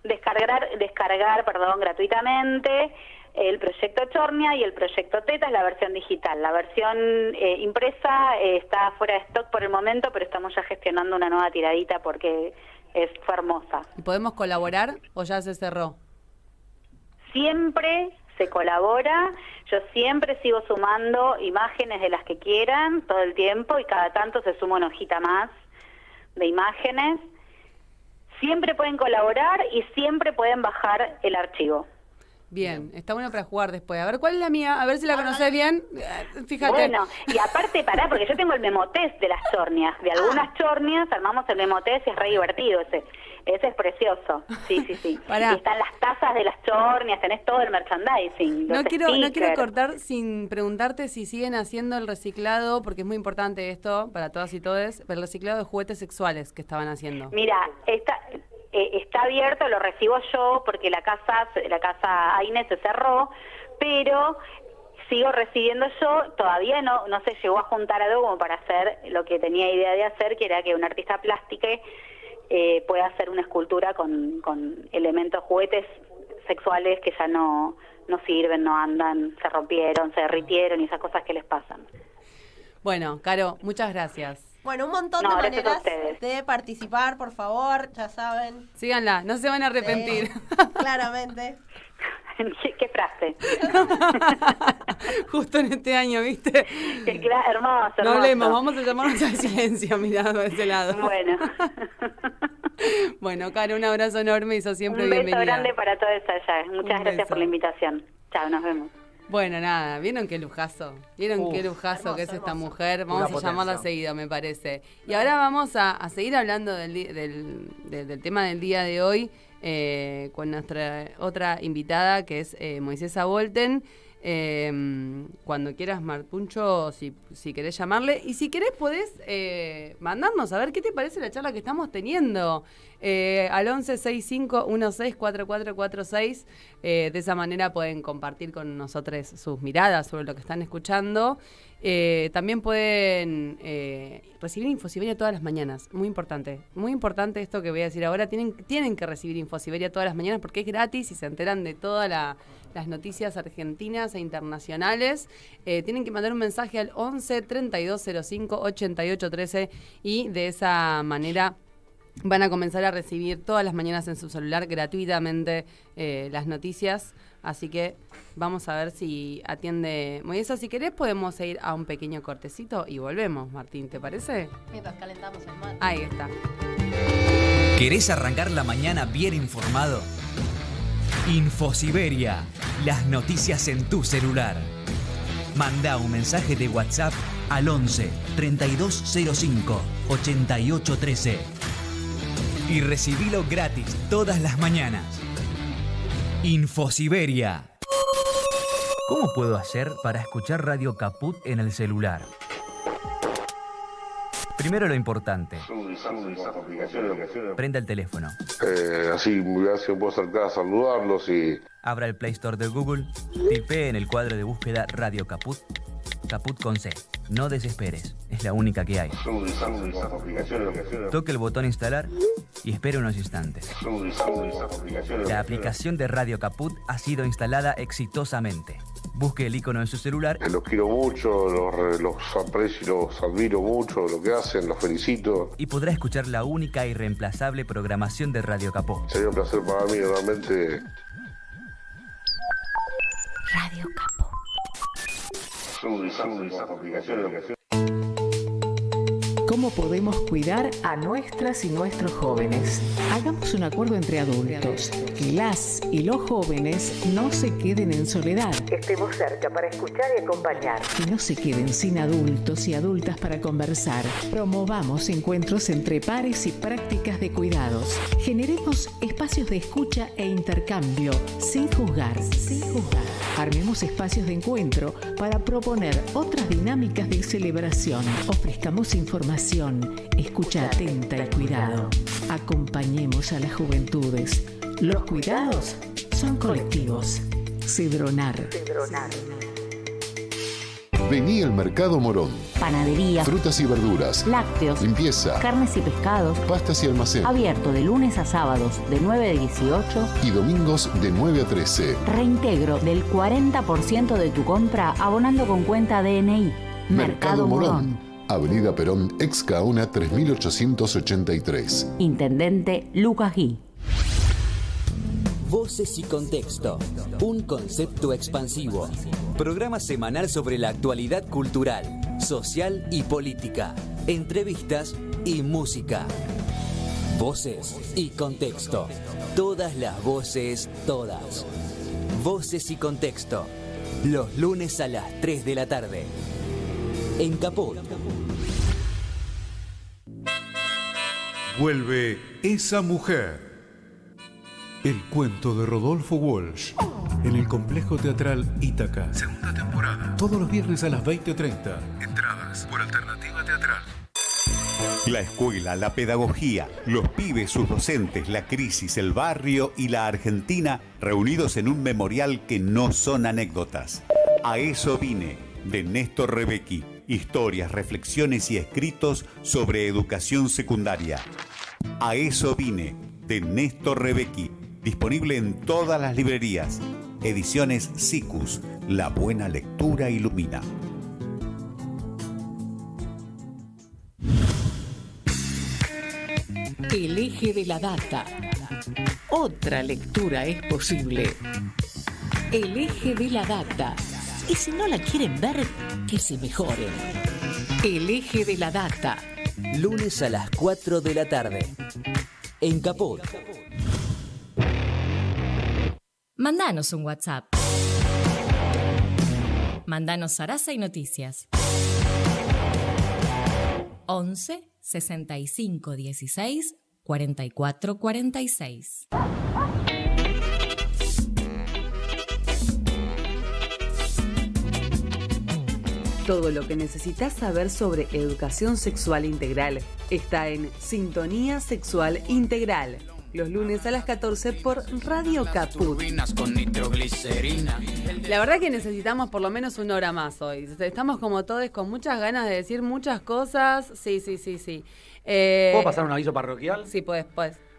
descargar, gratuitamente el proyecto Chornia y el proyecto Teta, es la versión digital. La versión impresa está fuera de stock por el momento, pero estamos ya gestionando una nueva tiradita porque fue hermosa. ¿Y podemos colaborar o ya se cerró? Siempre se colabora, yo siempre sigo sumando imágenes de las que quieran todo el tiempo y cada tanto se suma una hojita más de imágenes. Siempre pueden colaborar y siempre pueden bajar el archivo. Bien, está bueno para jugar después. A ver, ¿cuál es la mía? A ver si la conoces bien. Fíjate. Bueno, y aparte, porque yo tengo el memotest de las chornias. De algunas chornias armamos el memotest y es re divertido ese. Ese es precioso. Sí. Y están las tazas de las chornias, tenés todo el merchandising. No quiero cortar sin preguntarte si siguen haciendo el reciclado, porque es muy importante esto para todas y todes, el reciclado de juguetes sexuales que estaban haciendo. Mira, está abierto, lo recibo yo porque la casa AINE se cerró, pero sigo recibiendo yo. Todavía no se llegó a juntar algo como para hacer lo que tenía idea de hacer, que era que un artista plástico pueda hacer una escultura con elementos juguetes sexuales que ya no sirven, no andan, se rompieron, se derritieron y esas cosas que les pasan. Bueno, Caro, muchas gracias. Bueno, un montón de maneras de participar, por favor, ya saben. Síganla, no se van a arrepentir. Claramente. ¿Qué frase? Justo en este año, ¿viste? Hermoso. No hablemos, vamos a llamarnos al silencio mirando de ese lado. Bueno. Bueno, Caro, un abrazo enorme y sos siempre bienvenida. Un beso grande para todos allá. Muchas gracias por la invitación. Chao, nos vemos. Bueno, nada, ¿vieron qué lujazo? ¿Vieron qué lujazo que es esta mujer? Vamos a llamarla seguido, me parece. Y ahora vamos a seguir hablando del tema del día de hoy con nuestra otra invitada, que es Moisesa Bolten. Cuando quieras, Martuncho, si querés llamarle. Y si querés podés mandarnos a ver qué te parece la charla que estamos teniendo al 1165164446. De esa manera pueden compartir con nosotros sus miradas sobre lo que están escuchando. También pueden recibir Infosiberia todas las mañanas. Muy importante esto que voy a decir ahora. Tienen que recibir Infosiberia todas las mañanas porque es gratis y se enteran de todas las noticias argentinas e internacionales. Tienen que mandar un mensaje al 11 3205 8813 y de esa manera van a comenzar a recibir todas las mañanas en su celular gratuitamente las noticias. Así que vamos a ver si atiende Moisés. Si querés podemos ir a un pequeño cortecito y volvemos, Martín, ¿te parece? Mientras calentamos el mate. Ahí está. ¿Querés arrancar la mañana bien informado? Infosiberia, las noticias en tu celular. Manda un mensaje de WhatsApp al 11 3205 8813 y recibilo gratis todas las mañanas. Infosiberia. ¿Cómo puedo hacer para escuchar Radio Caput en el celular? Primero lo importante. Prenda el teléfono. Así me puedo acercar a saludarlos y... Abra el Play Store de Google, tipee en el cuadro de búsqueda Radio Caput, Caput con C. No desesperes, es la única que hay. Toque el botón instalar y espere unos instantes. La aplicación de Radio Caput ha sido instalada exitosamente. Busque el icono en su celular. Los quiero mucho, los aprecio y los admiro mucho, lo que hacen, los felicito. Y podrá escuchar la única y reemplazable programación de Radio Caput. Sería un placer para mí, realmente. Radio Caput. ¿Cómo podemos cuidar a nuestras y nuestros jóvenes? Hagamos un acuerdo entre adultos, que las y los jóvenes no se queden en soledad. Estemos cerca para escuchar y acompañar. Que no se queden sin adultos y adultas para conversar. Promovamos encuentros entre pares y prácticas de cuidados. Generemos espacios de escucha e intercambio, sin juzgar. Armemos espacios de encuentro para proponer otras dinámicas de celebración. Ofrezcamos información, escucha atenta y cuidado. Acompañemos a las juventudes. Los cuidados son colectivos. Cedronar. Vení al Mercado Morón. Panadería, Frutas y verduras, lácteos, limpieza, carnes y pescados. pastas y almacén. Abierto de lunes a sábados de 9 a 18 Y domingos de 9 a 13. Reintegro del 40% de tu compra abonando con cuenta DNI. Mercado Morón. Avenida Perón, ex Caona 3883. Intendente Lucas Gui. Voces y contexto. Un concepto expansivo. Programa semanal sobre la actualidad cultural, social y política. Entrevistas y música. Voces y contexto. Todas las voces, todas. Voces y contexto. Los lunes a las 3 de la tarde. En Caput. Vuelve Esa Mujer. El cuento de Rodolfo Walsh. En el Complejo Teatral Ítaca. Segunda temporada. Todos los viernes a las 20:30. Entradas por Alternativa Teatral. La escuela, la pedagogía, los pibes, sus docentes, la crisis, el barrio y la Argentina reunidos en un memorial que no son anécdotas. A eso vine, de Néstor Rebecki. Historias, reflexiones y escritos sobre educación secundaria. A eso vine, de Néstor Rebecki. Disponible en todas las librerías. Ediciones Sikus. La buena lectura ilumina. El eje de la data. Otra lectura es posible. El eje de la data. Y si no la quieren ver, que se mejoren. El eje de la data. Lunes a las 4 de la tarde. En Caput. Mandanos un WhatsApp. Mandanos zaraza y noticias. 11 65 16 44 46. Todo lo que necesitas saber sobre educación sexual integral está en Sintonía Sexual Integral. Los lunes a las 14 por Radio Caput. La verdad que necesitamos por lo menos una hora más hoy. Estamos como todos con muchas ganas de decir muchas cosas. Sí. ¿Puedo pasar un aviso parroquial? Sí, puedes.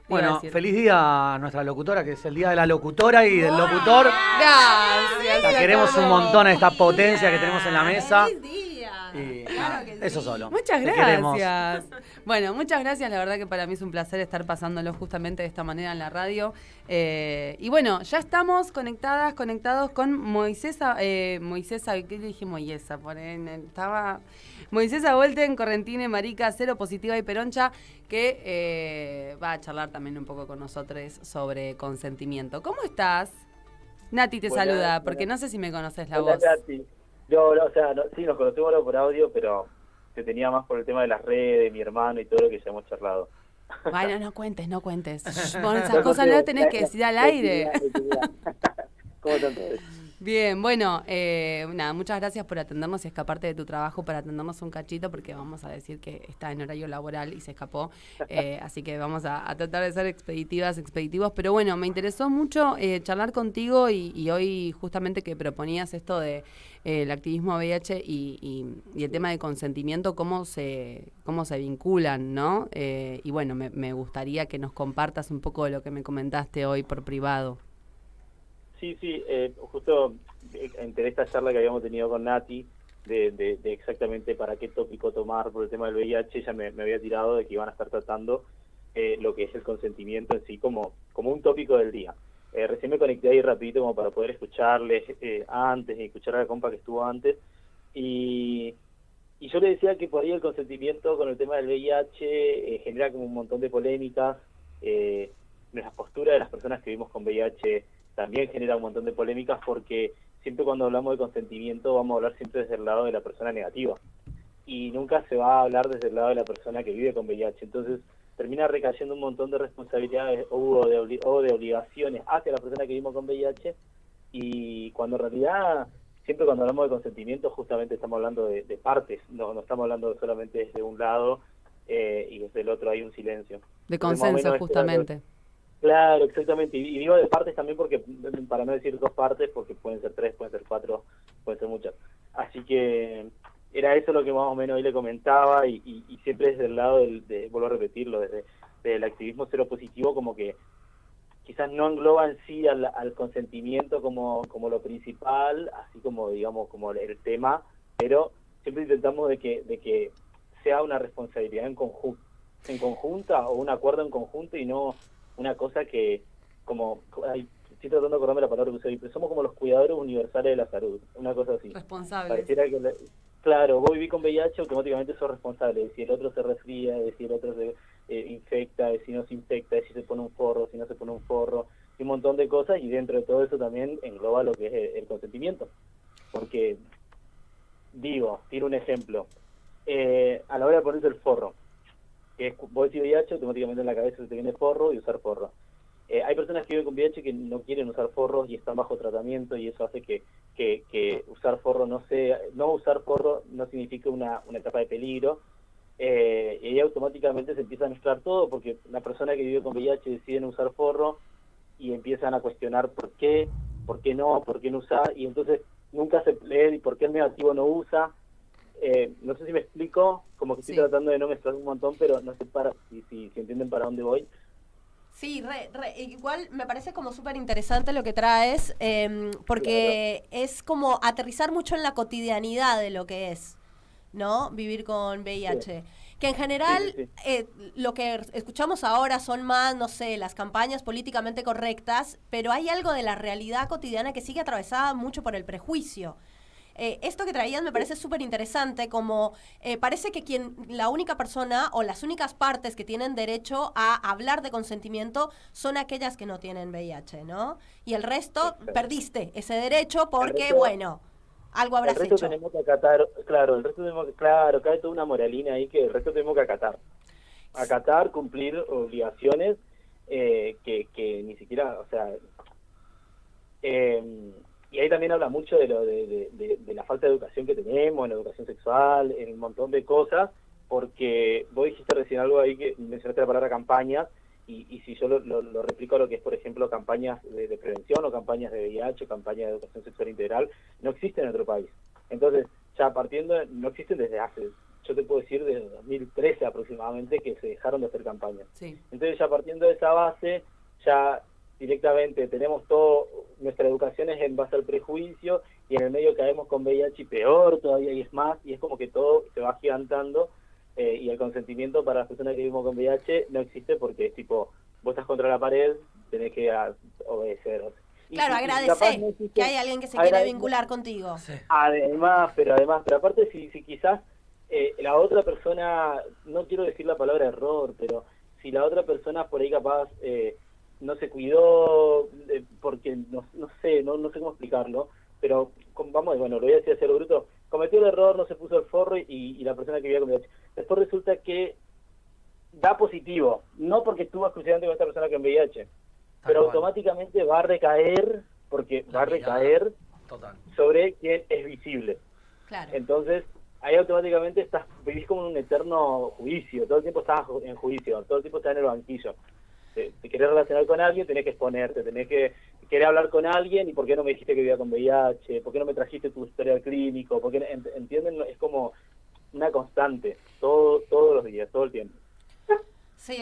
Bueno, feliz día a nuestra locutora, que es el día de la locutora y del locutor. Gracias. La queremos un montón a esta potencia que tenemos en la mesa. Y Claro que sí. eso solo. Muchas Te queremos. gracias. Bueno, muchas gracias. La verdad que para mí es un placer estar pasándolo justamente de esta manera en la radio. Y bueno, ya estamos conectados con Moisesa. ¿Qué le dije Moisesa? Estaba Moisesa Volten, Correntine, Marica, Cero Positiva y Peroncha, que va a charlar también un poco con nosotros sobre consentimiento. ¿Cómo estás? Nati te saluda, porque no sé si me conoces la voz. Nati. Yo, sí, nos conocemos por audio, pero te tenía más por el tema de las redes, de mi hermano y todo lo que ya hemos charlado. Bueno, no cuentes. Bueno, esas cosas no las tenés que decir al aire. ¿Cómo están todos? Bien, bueno, nada, muchas gracias por atendernos y escaparte de tu trabajo para atendernos un cachito, porque vamos a decir que está en horario laboral y se escapó, así que vamos a tratar de ser expeditivos, pero bueno, me interesó mucho charlar contigo y hoy justamente que proponías esto de el activismo VIH y el tema de consentimiento, cómo se vinculan, ¿no? Y bueno, me gustaría que nos compartas un poco de lo que me comentaste hoy por privado. Sí, justo entre esta charla que habíamos tenido con Nati, de exactamente para qué tópico tomar por el tema del VIH, ella me había tirado de que iban a estar tratando lo que es el consentimiento en sí como un tópico del día. Recién me conecté ahí rapidito como para poder escucharles antes y escuchar a la compa que estuvo antes, y yo le decía que por ahí el consentimiento con el tema del VIH genera como un montón de polémicas. La postura de las personas que vivimos con VIH también genera un montón de polémicas, porque siempre cuando hablamos de consentimiento vamos a hablar siempre desde el lado de la persona negativa y nunca se va a hablar desde el lado de la persona que vive con VIH. Entonces termina recayendo un montón de responsabilidades o de obligaciones hacia la persona que vivimos con VIH, y cuando en realidad siempre cuando hablamos de consentimiento justamente estamos hablando de partes, no estamos hablando solamente desde un lado y desde el otro hay un silencio. De consenso, justamente. Claro, exactamente. Y digo de partes también porque, para no decir dos partes, porque pueden ser tres, pueden ser cuatro, pueden ser muchas. Así que era eso lo que más o menos hoy le comentaba, y siempre desde el lado vuelvo a repetirlo, desde el activismo cero positivo, como que quizás no engloba en sí al consentimiento como lo principal, así como digamos como el tema, pero siempre intentamos de que sea una responsabilidad en conjunta o un acuerdo en conjunto, y no una cosa que, estoy tratando de acordarme la palabra que usé, pero somos como los cuidadores universales de la salud, una cosa así. Responsables. Pareciera que, claro, vos vivís con VIH, automáticamente sos responsable, de si el otro se resfría, de si el otro se infecta, de si no se infecta, de si se pone un forro, si no se pone un forro, y un montón de cosas, y dentro de todo eso también engloba lo que es el consentimiento. Porque, tiro un ejemplo, a la hora de ponerse el forro, que es, vos decís VIH, automáticamente en la cabeza se te viene forro y usar forro. Hay personas que viven con VIH que no quieren usar forros y están bajo tratamiento, y eso hace que usar forro no usar forro no significa una etapa de peligro, y ahí automáticamente se empieza a mezclar todo, porque la persona que vive con VIH decide no usar forro y empiezan a cuestionar por qué no usar, y entonces nunca se lee por qué el negativo no usa. No sé si me explico, como que estoy tratando de no mezclar un montón, pero no sé si entienden para dónde voy. Sí, igual me parece como súper interesante lo que traes, porque es como aterrizar mucho en la cotidianidad de lo que es, ¿no? Vivir con VIH. Sí. Que en general lo que escuchamos ahora son más, no sé, las campañas políticamente correctas, pero hay algo de la realidad cotidiana que sigue atravesada mucho por el prejuicio. Esto que traías me parece súper interesante, como parece que la única persona o las únicas partes que tienen derecho a hablar de consentimiento son aquellas que no tienen VIH, ¿no? Y el resto perdiste ese derecho porque, bueno, algo habrás hecho. El resto tenemos que acatar, claro, cae toda una moralina ahí que el resto tenemos que acatar, cumplir obligaciones que ni siquiera, o sea, y ahí también habla mucho de la falta de educación que tenemos, en la educación sexual, en un montón de cosas, porque vos dijiste recién algo ahí que mencionaste la palabra campañas, y si yo lo replico a lo que es, por ejemplo, campañas de prevención o campañas de VIH o campañas de educación sexual integral, no existen en otro país. Entonces, ya no existen desde hace, yo te puedo decir, desde 2013 aproximadamente, que se dejaron de hacer campañas. Sí. Entonces, ya partiendo de esa base, ya directamente tenemos nuestra educación es en base al prejuicio, y en el medio caemos con VIH y peor todavía, y es más, y es como que todo se va gigantando, y el consentimiento para las personas que vivimos con VIH no existe, porque es tipo, vos estás contra la pared, tenés que obedecer. Claro, agradecer que hay alguien que se quiere vincular contigo. Sí. Además, pero aparte si quizás la otra persona, no quiero decir la palabra error, pero si la otra persona por ahí capaz no se cuidó, porque no sé cómo explicarlo, pero vamos, bueno, lo voy a decir hacia lo bruto, cometió el error, no se puso el forro y la persona que vivía con VIH. Después resulta que da positivo, no porque estuvo exclusivamente con esta persona con VIH, pero automáticamente va a recaer, porque va a recaer sobre quien es visible. Claro. Entonces, ahí automáticamente vivís como en un eterno juicio, todo el tiempo estás en juicio, todo el tiempo estás en el banquillo. Te querés relacionar con alguien, tenés que exponerte, tenés que querer hablar con alguien, y ¿por qué no me dijiste que vivía con VIH? ¿Por qué no me trajiste tu historial clínico? ¿Por qué, ¿entienden? Es como una constante, todos los días, todo el tiempo. Sí,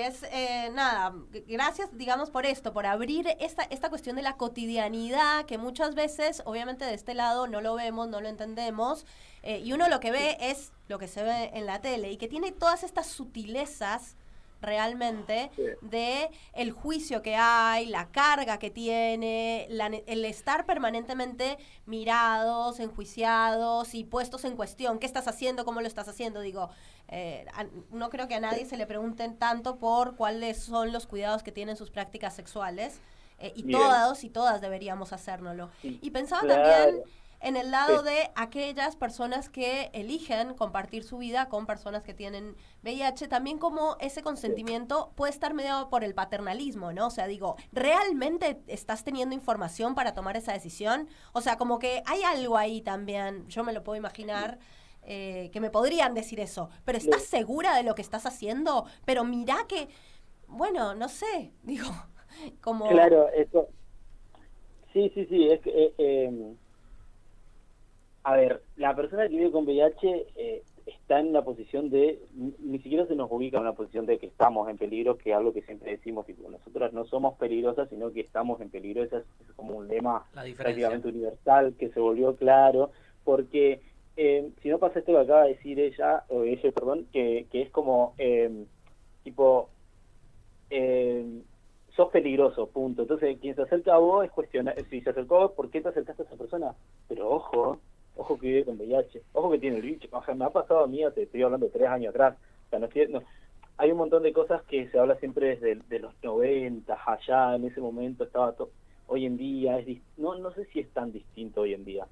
nada, gracias, digamos, por esto, por abrir esta cuestión de la cotidianidad, que muchas veces, obviamente, de este lado no lo vemos, no lo entendemos, y uno lo que ve es lo que se ve en la tele, y que tiene todas estas sutilezas realmente de el juicio que hay, la carga que tiene, el estar permanentemente mirados, enjuiciados y puestos en cuestión. ¿Qué estás haciendo? ¿Cómo lo estás haciendo? Digo, no creo que a nadie se le pregunten tanto por cuáles son los cuidados que tienen sus prácticas sexuales, y todas deberíamos hacérnoslo. Sí. Y pensaba también en el lado de aquellas personas que eligen compartir su vida con personas que tienen VIH, también como ese consentimiento puede estar mediado por el paternalismo, ¿no? O sea, digo, ¿realmente estás teniendo información para tomar esa decisión? O sea, como que hay algo ahí también, yo me lo puedo imaginar, que me podrían decir eso, pero ¿estás segura de lo que estás haciendo? Pero mirá que, bueno, no sé, digo, como... Claro, eso... Sí, es que... A ver, la persona que vive con VIH está en una posición de, ni siquiera se nos ubica en una posición de que estamos en peligro, que es algo que siempre decimos, tipo, nosotras no somos peligrosas, sino que estamos en peligro. Ese es como un lema prácticamente universal que se volvió claro, porque si no pasa esto que acaba de decir ella, que es como, tipo, sos peligroso, punto. Entonces, quien se acerca a vos es cuestionar, si se acercó a vos, ¿por qué te acercaste a esa persona? Pero ojo que vive con VIH, ojo que tiene el bicho. O sea, me ha pasado a mí, te estoy hablando de 3 años atrás. O sea, hay un montón de cosas que se habla siempre desde de los 90, allá, en ese momento estaba todo. Hoy en día, no sé si es tan distinto hoy en día.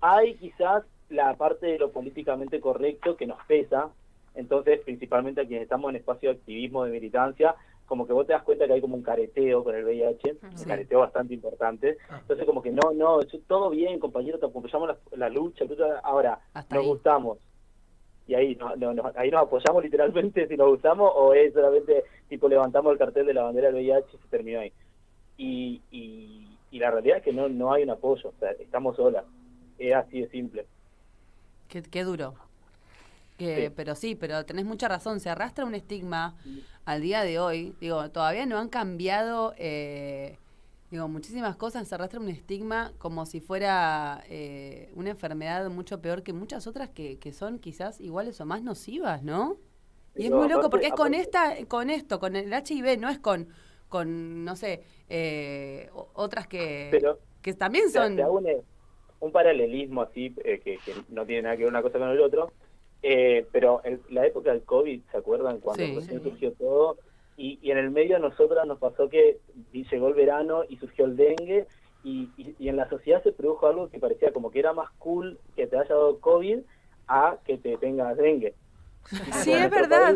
Hay quizás la parte de lo políticamente correcto que nos pesa, entonces, principalmente a quienes estamos en espacio de activismo, de militancia, como que vos te das cuenta que hay como un careteo con el VIH, un careteo bastante importante. Entonces, como que no, todo bien, compañero, te apoyamos la lucha, ahora hasta nos gustamos. Y ahí ahí nos apoyamos literalmente si nos gustamos, o es solamente tipo levantamos el cartel de la bandera del VIH y se terminó ahí. Y la realidad es que no hay un apoyo, o sea, estamos solas. Es así de simple. Qué duro. Pero sí, pero tenés mucha razón, se arrastra un estigma al día de hoy, digo, todavía no han cambiado, muchísimas cosas, se arrastra un estigma como si fuera una enfermedad mucho peor que muchas otras que son quizás iguales o más nocivas, ¿no? Y es muy loco, porque es con el HIV, no es con no sé, otras que también son... Te hago un paralelismo así, que no tiene nada que ver una cosa con el otro, pero en la época del COVID, ¿se acuerdan? Cuando recién surgió todo, y en el medio a nosotras nos pasó que llegó el verano y surgió el dengue, y en la sociedad se produjo algo que parecía como que era más cool que te haya dado COVID a que te tengas dengue. Sí, es verdad.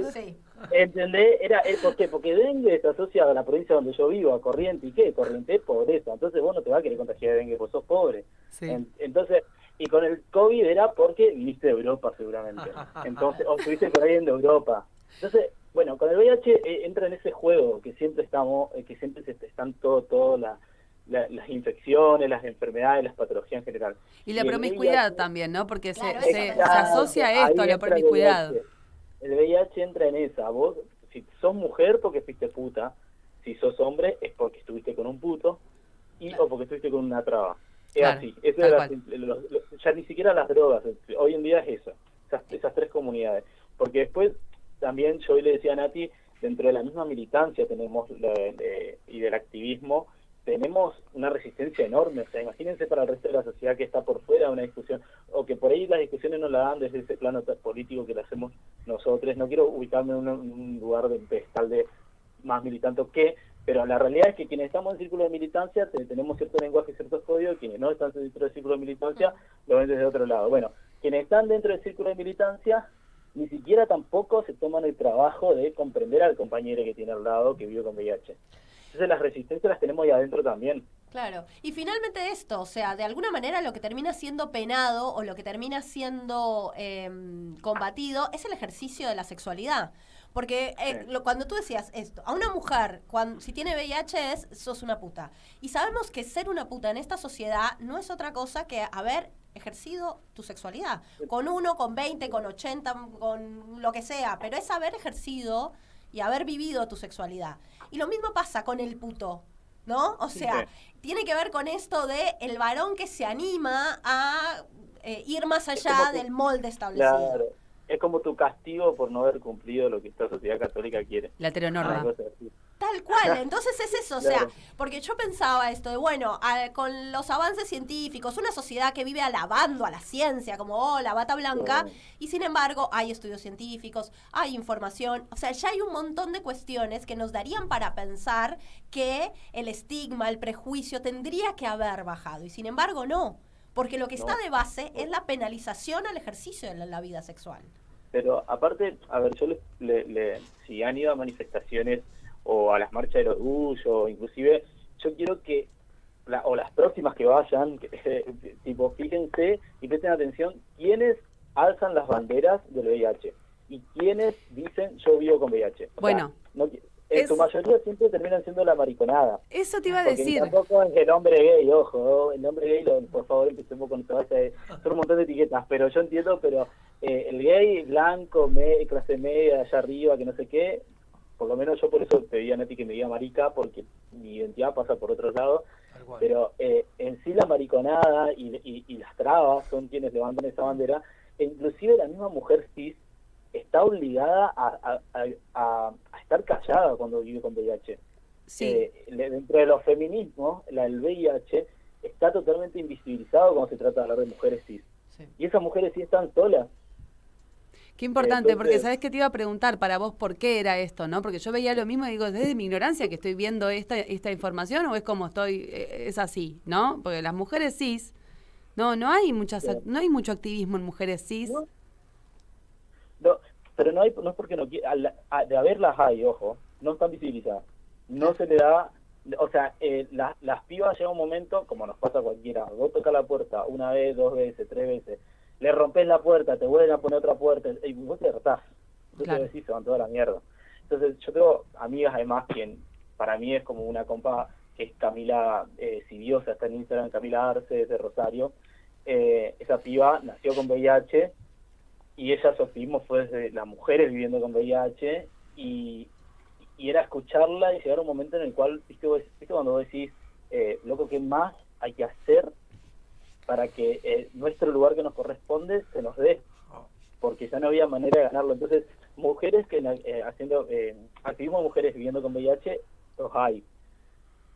¿Entendés? ¿Por qué? Porque dengue se asocia a la provincia donde yo vivo, a Corrientes, ¿y qué? Corrientes es pobreza, entonces vos no te vas a querer contagiar de dengue, porque sos pobre. Sí. Entonces, y con el COVID era porque viniste de Europa seguramente, entonces, o estuviste por ahí de Europa. Entonces, bueno, con el VIH entra en ese juego que siempre están todas las infecciones, las enfermedades, las patologías en general. Y la promiscuidad también, ¿no? Porque se asocia a esto, a la promiscuidad. El VIH entra en esa. Vos, si sos mujer, porque fuiste puta. Si sos hombre, es porque estuviste con un puto o porque estuviste con una traba. Es así. Eso ya ni siquiera las drogas. Hoy en día es eso. Esas tres comunidades. Porque después, también yo hoy le decía a Nati, dentro de la misma militancia tenemos y del activismo, tenemos una resistencia enorme. O sea, imagínense para el resto de la sociedad que está por fuera de una discusión, o que por ahí las discusiones no la dan desde ese plano político que la hacemos nosotros. No quiero ubicarme en un lugar de pedestal de más militante que, pero la realidad es que quienes estamos en círculo de militancia tenemos cierto lenguaje, ciertos códigos, y quienes no están dentro del círculo de militancia lo ven desde otro lado. Bueno, quienes están dentro del círculo de militancia ni siquiera tampoco se toman el trabajo de comprender al compañero que tiene al lado que vive con VIH. Entonces las resistencias las tenemos ahí adentro también. Claro, y finalmente esto, o sea, de alguna manera lo que termina siendo penado o lo que termina siendo combatido es el ejercicio de la sexualidad. Porque cuando tú decías esto, a una mujer, si tiene VIH sos una puta. Y sabemos que ser una puta en esta sociedad no es otra cosa que haber ejercido tu sexualidad. Con 1, con 20, con 80, con lo que sea, pero es haber ejercido y haber vivido tu sexualidad. Y lo mismo pasa con el puto, ¿no? O sea, tiene que ver con esto de el varón que se anima a ir más allá del molde establecido. Claro, es como tu castigo por no haber cumplido lo que esta sociedad católica quiere. La heteronorma. Tal cual, entonces es eso, o sea, Claro. porque yo pensaba esto de, bueno, con los avances científicos, una sociedad que vive alabando a la ciencia, como, la bata blanca, y sin embargo hay estudios científicos, hay información, o sea, ya hay un montón de cuestiones que nos darían para pensar que el estigma, el prejuicio tendría que haber bajado, y sin embargo no, porque lo que está de base es la penalización al ejercicio de la vida sexual. Pero aparte, a ver, yo si han ido a manifestaciones o a las marchas del orgullo, inclusive, yo quiero que, o las próximas que vayan, tipo, fíjense y presten atención quiénes alzan las banderas del VIH y quiénes dicen yo vivo con VIH. O bueno, sea, en su mayoría siempre terminan siendo la mariconada. Eso te iba a Porque decir. Tampoco es el hombre gay, ojo, el hombre gay, por favor, empecemos con toda son un montón de etiquetas, pero yo entiendo, pero el gay blanco, clase media, allá arriba, que no sé qué, por lo menos yo por eso pedí a Nati que me diga marica, porque mi identidad pasa por otro lado, pero en sí la mariconada y las trabas son quienes levantan esa bandera, e inclusive la misma mujer cis está obligada a estar callada cuando vive con VIH. Sí. Dentro de los feminismos, el VIH está totalmente invisibilizado cuando se trata de hablar de mujeres cis. Sí. Y esas mujeres cis están solas. Qué importante, porque sabés que te iba a preguntar para vos por qué era esto, ¿no? Porque yo veía lo mismo y digo, ¿desde mi ignorancia que estoy viendo esta información o es como es así, ¿no? Porque las mujeres cis, no hay no hay mucho activismo en mujeres cis. No, pero no es porque no quiere, de haberlas hay, ojo, no están visibilizadas. No se le da, o sea, las pibas llega un momento, como nos pasa a cualquiera, vos tocas la puerta una vez, 2 veces, 3 veces, le rompes la puerta, te vuelven a poner otra puerta, y vos te hartás. Entonces decís, se van toda la mierda. Entonces yo tengo amigas además, quien para mí es como una compa, que es Camila Cibiosa, está en Instagram, Camila Arce, de Rosario. Esa piba nació con VIH y ella, su activismo fue desde las mujeres viviendo con VIH, y era escucharla y llegar a un momento en el cual, ¿viste cuando vos decís, loco, ¿qué más hay que hacer para que nuestro lugar que nos corresponde se nos dé? Porque ya no había manera de ganarlo. Entonces, mujeres que haciendo activismo de mujeres viviendo con VIH, los hay.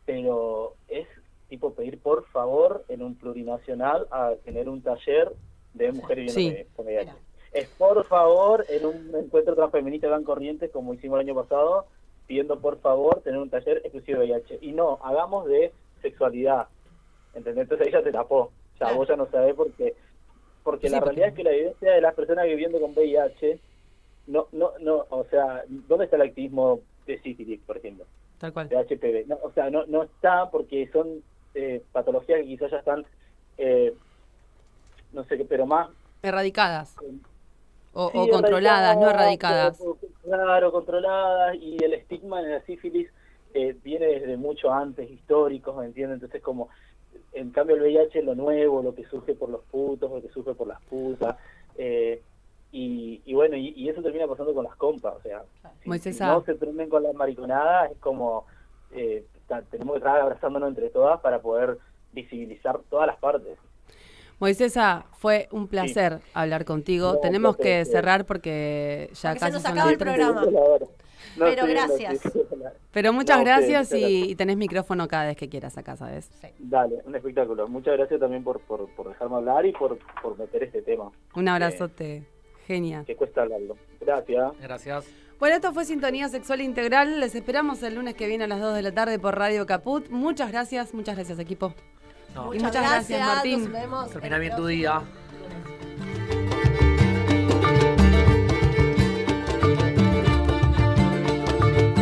Pero es tipo pedir por favor en un plurinacional a tener un taller de mujeres viviendo con VIH. Es por favor en un encuentro transfeminista de Corrientes, como hicimos el año pasado, pidiendo por favor tener un taller exclusivo de VIH. Y no, hagamos de sexualidad. ¿Entendés? Entonces ella te tapó. O sea, vos ya no sabés porque la realidad es que la evidencia de las personas viviendo con VIH, no, o sea, ¿dónde está el activismo de sífilis, por ejemplo? Tal cual. De HPV. No, o sea, no está porque son patologías que quizás ya están, no sé qué, pero más... Erradicadas. O Sí, controladas, no erradicadas. Claro, controladas, y el estigma en la sífilis viene desde mucho antes, históricos, ¿me entiendes? Entonces como... En cambio el VIH es lo nuevo, lo que surge por los putos, lo que surge por las putas, y bueno, y eso termina pasando con las compas, o sea, si no se prenden con las mariconadas, es como tenemos que estar abrazándonos entre todas para poder visibilizar todas las partes. Moisesa, fue un placer hablar contigo. Tenemos que cerrar porque ya casi se nos son acaba las el 3. programa. No, pero sí, gracias. Pero muchas gracias muchas y tenés micrófono cada vez que quieras acá, ¿sabes? Dale, un espectáculo. Muchas gracias también por dejarme hablar y por meter este tema. Un abrazote. Genial. Que cuesta hablarlo. Gracias. Gracias. Bueno, esto fue Sintonía Sexual Integral. Les esperamos el lunes que viene a las 2 de la tarde por Radio Caput. Muchas gracias equipo. No. Y muchas gracias, Martín. Nos vemos. Termina bien tu día.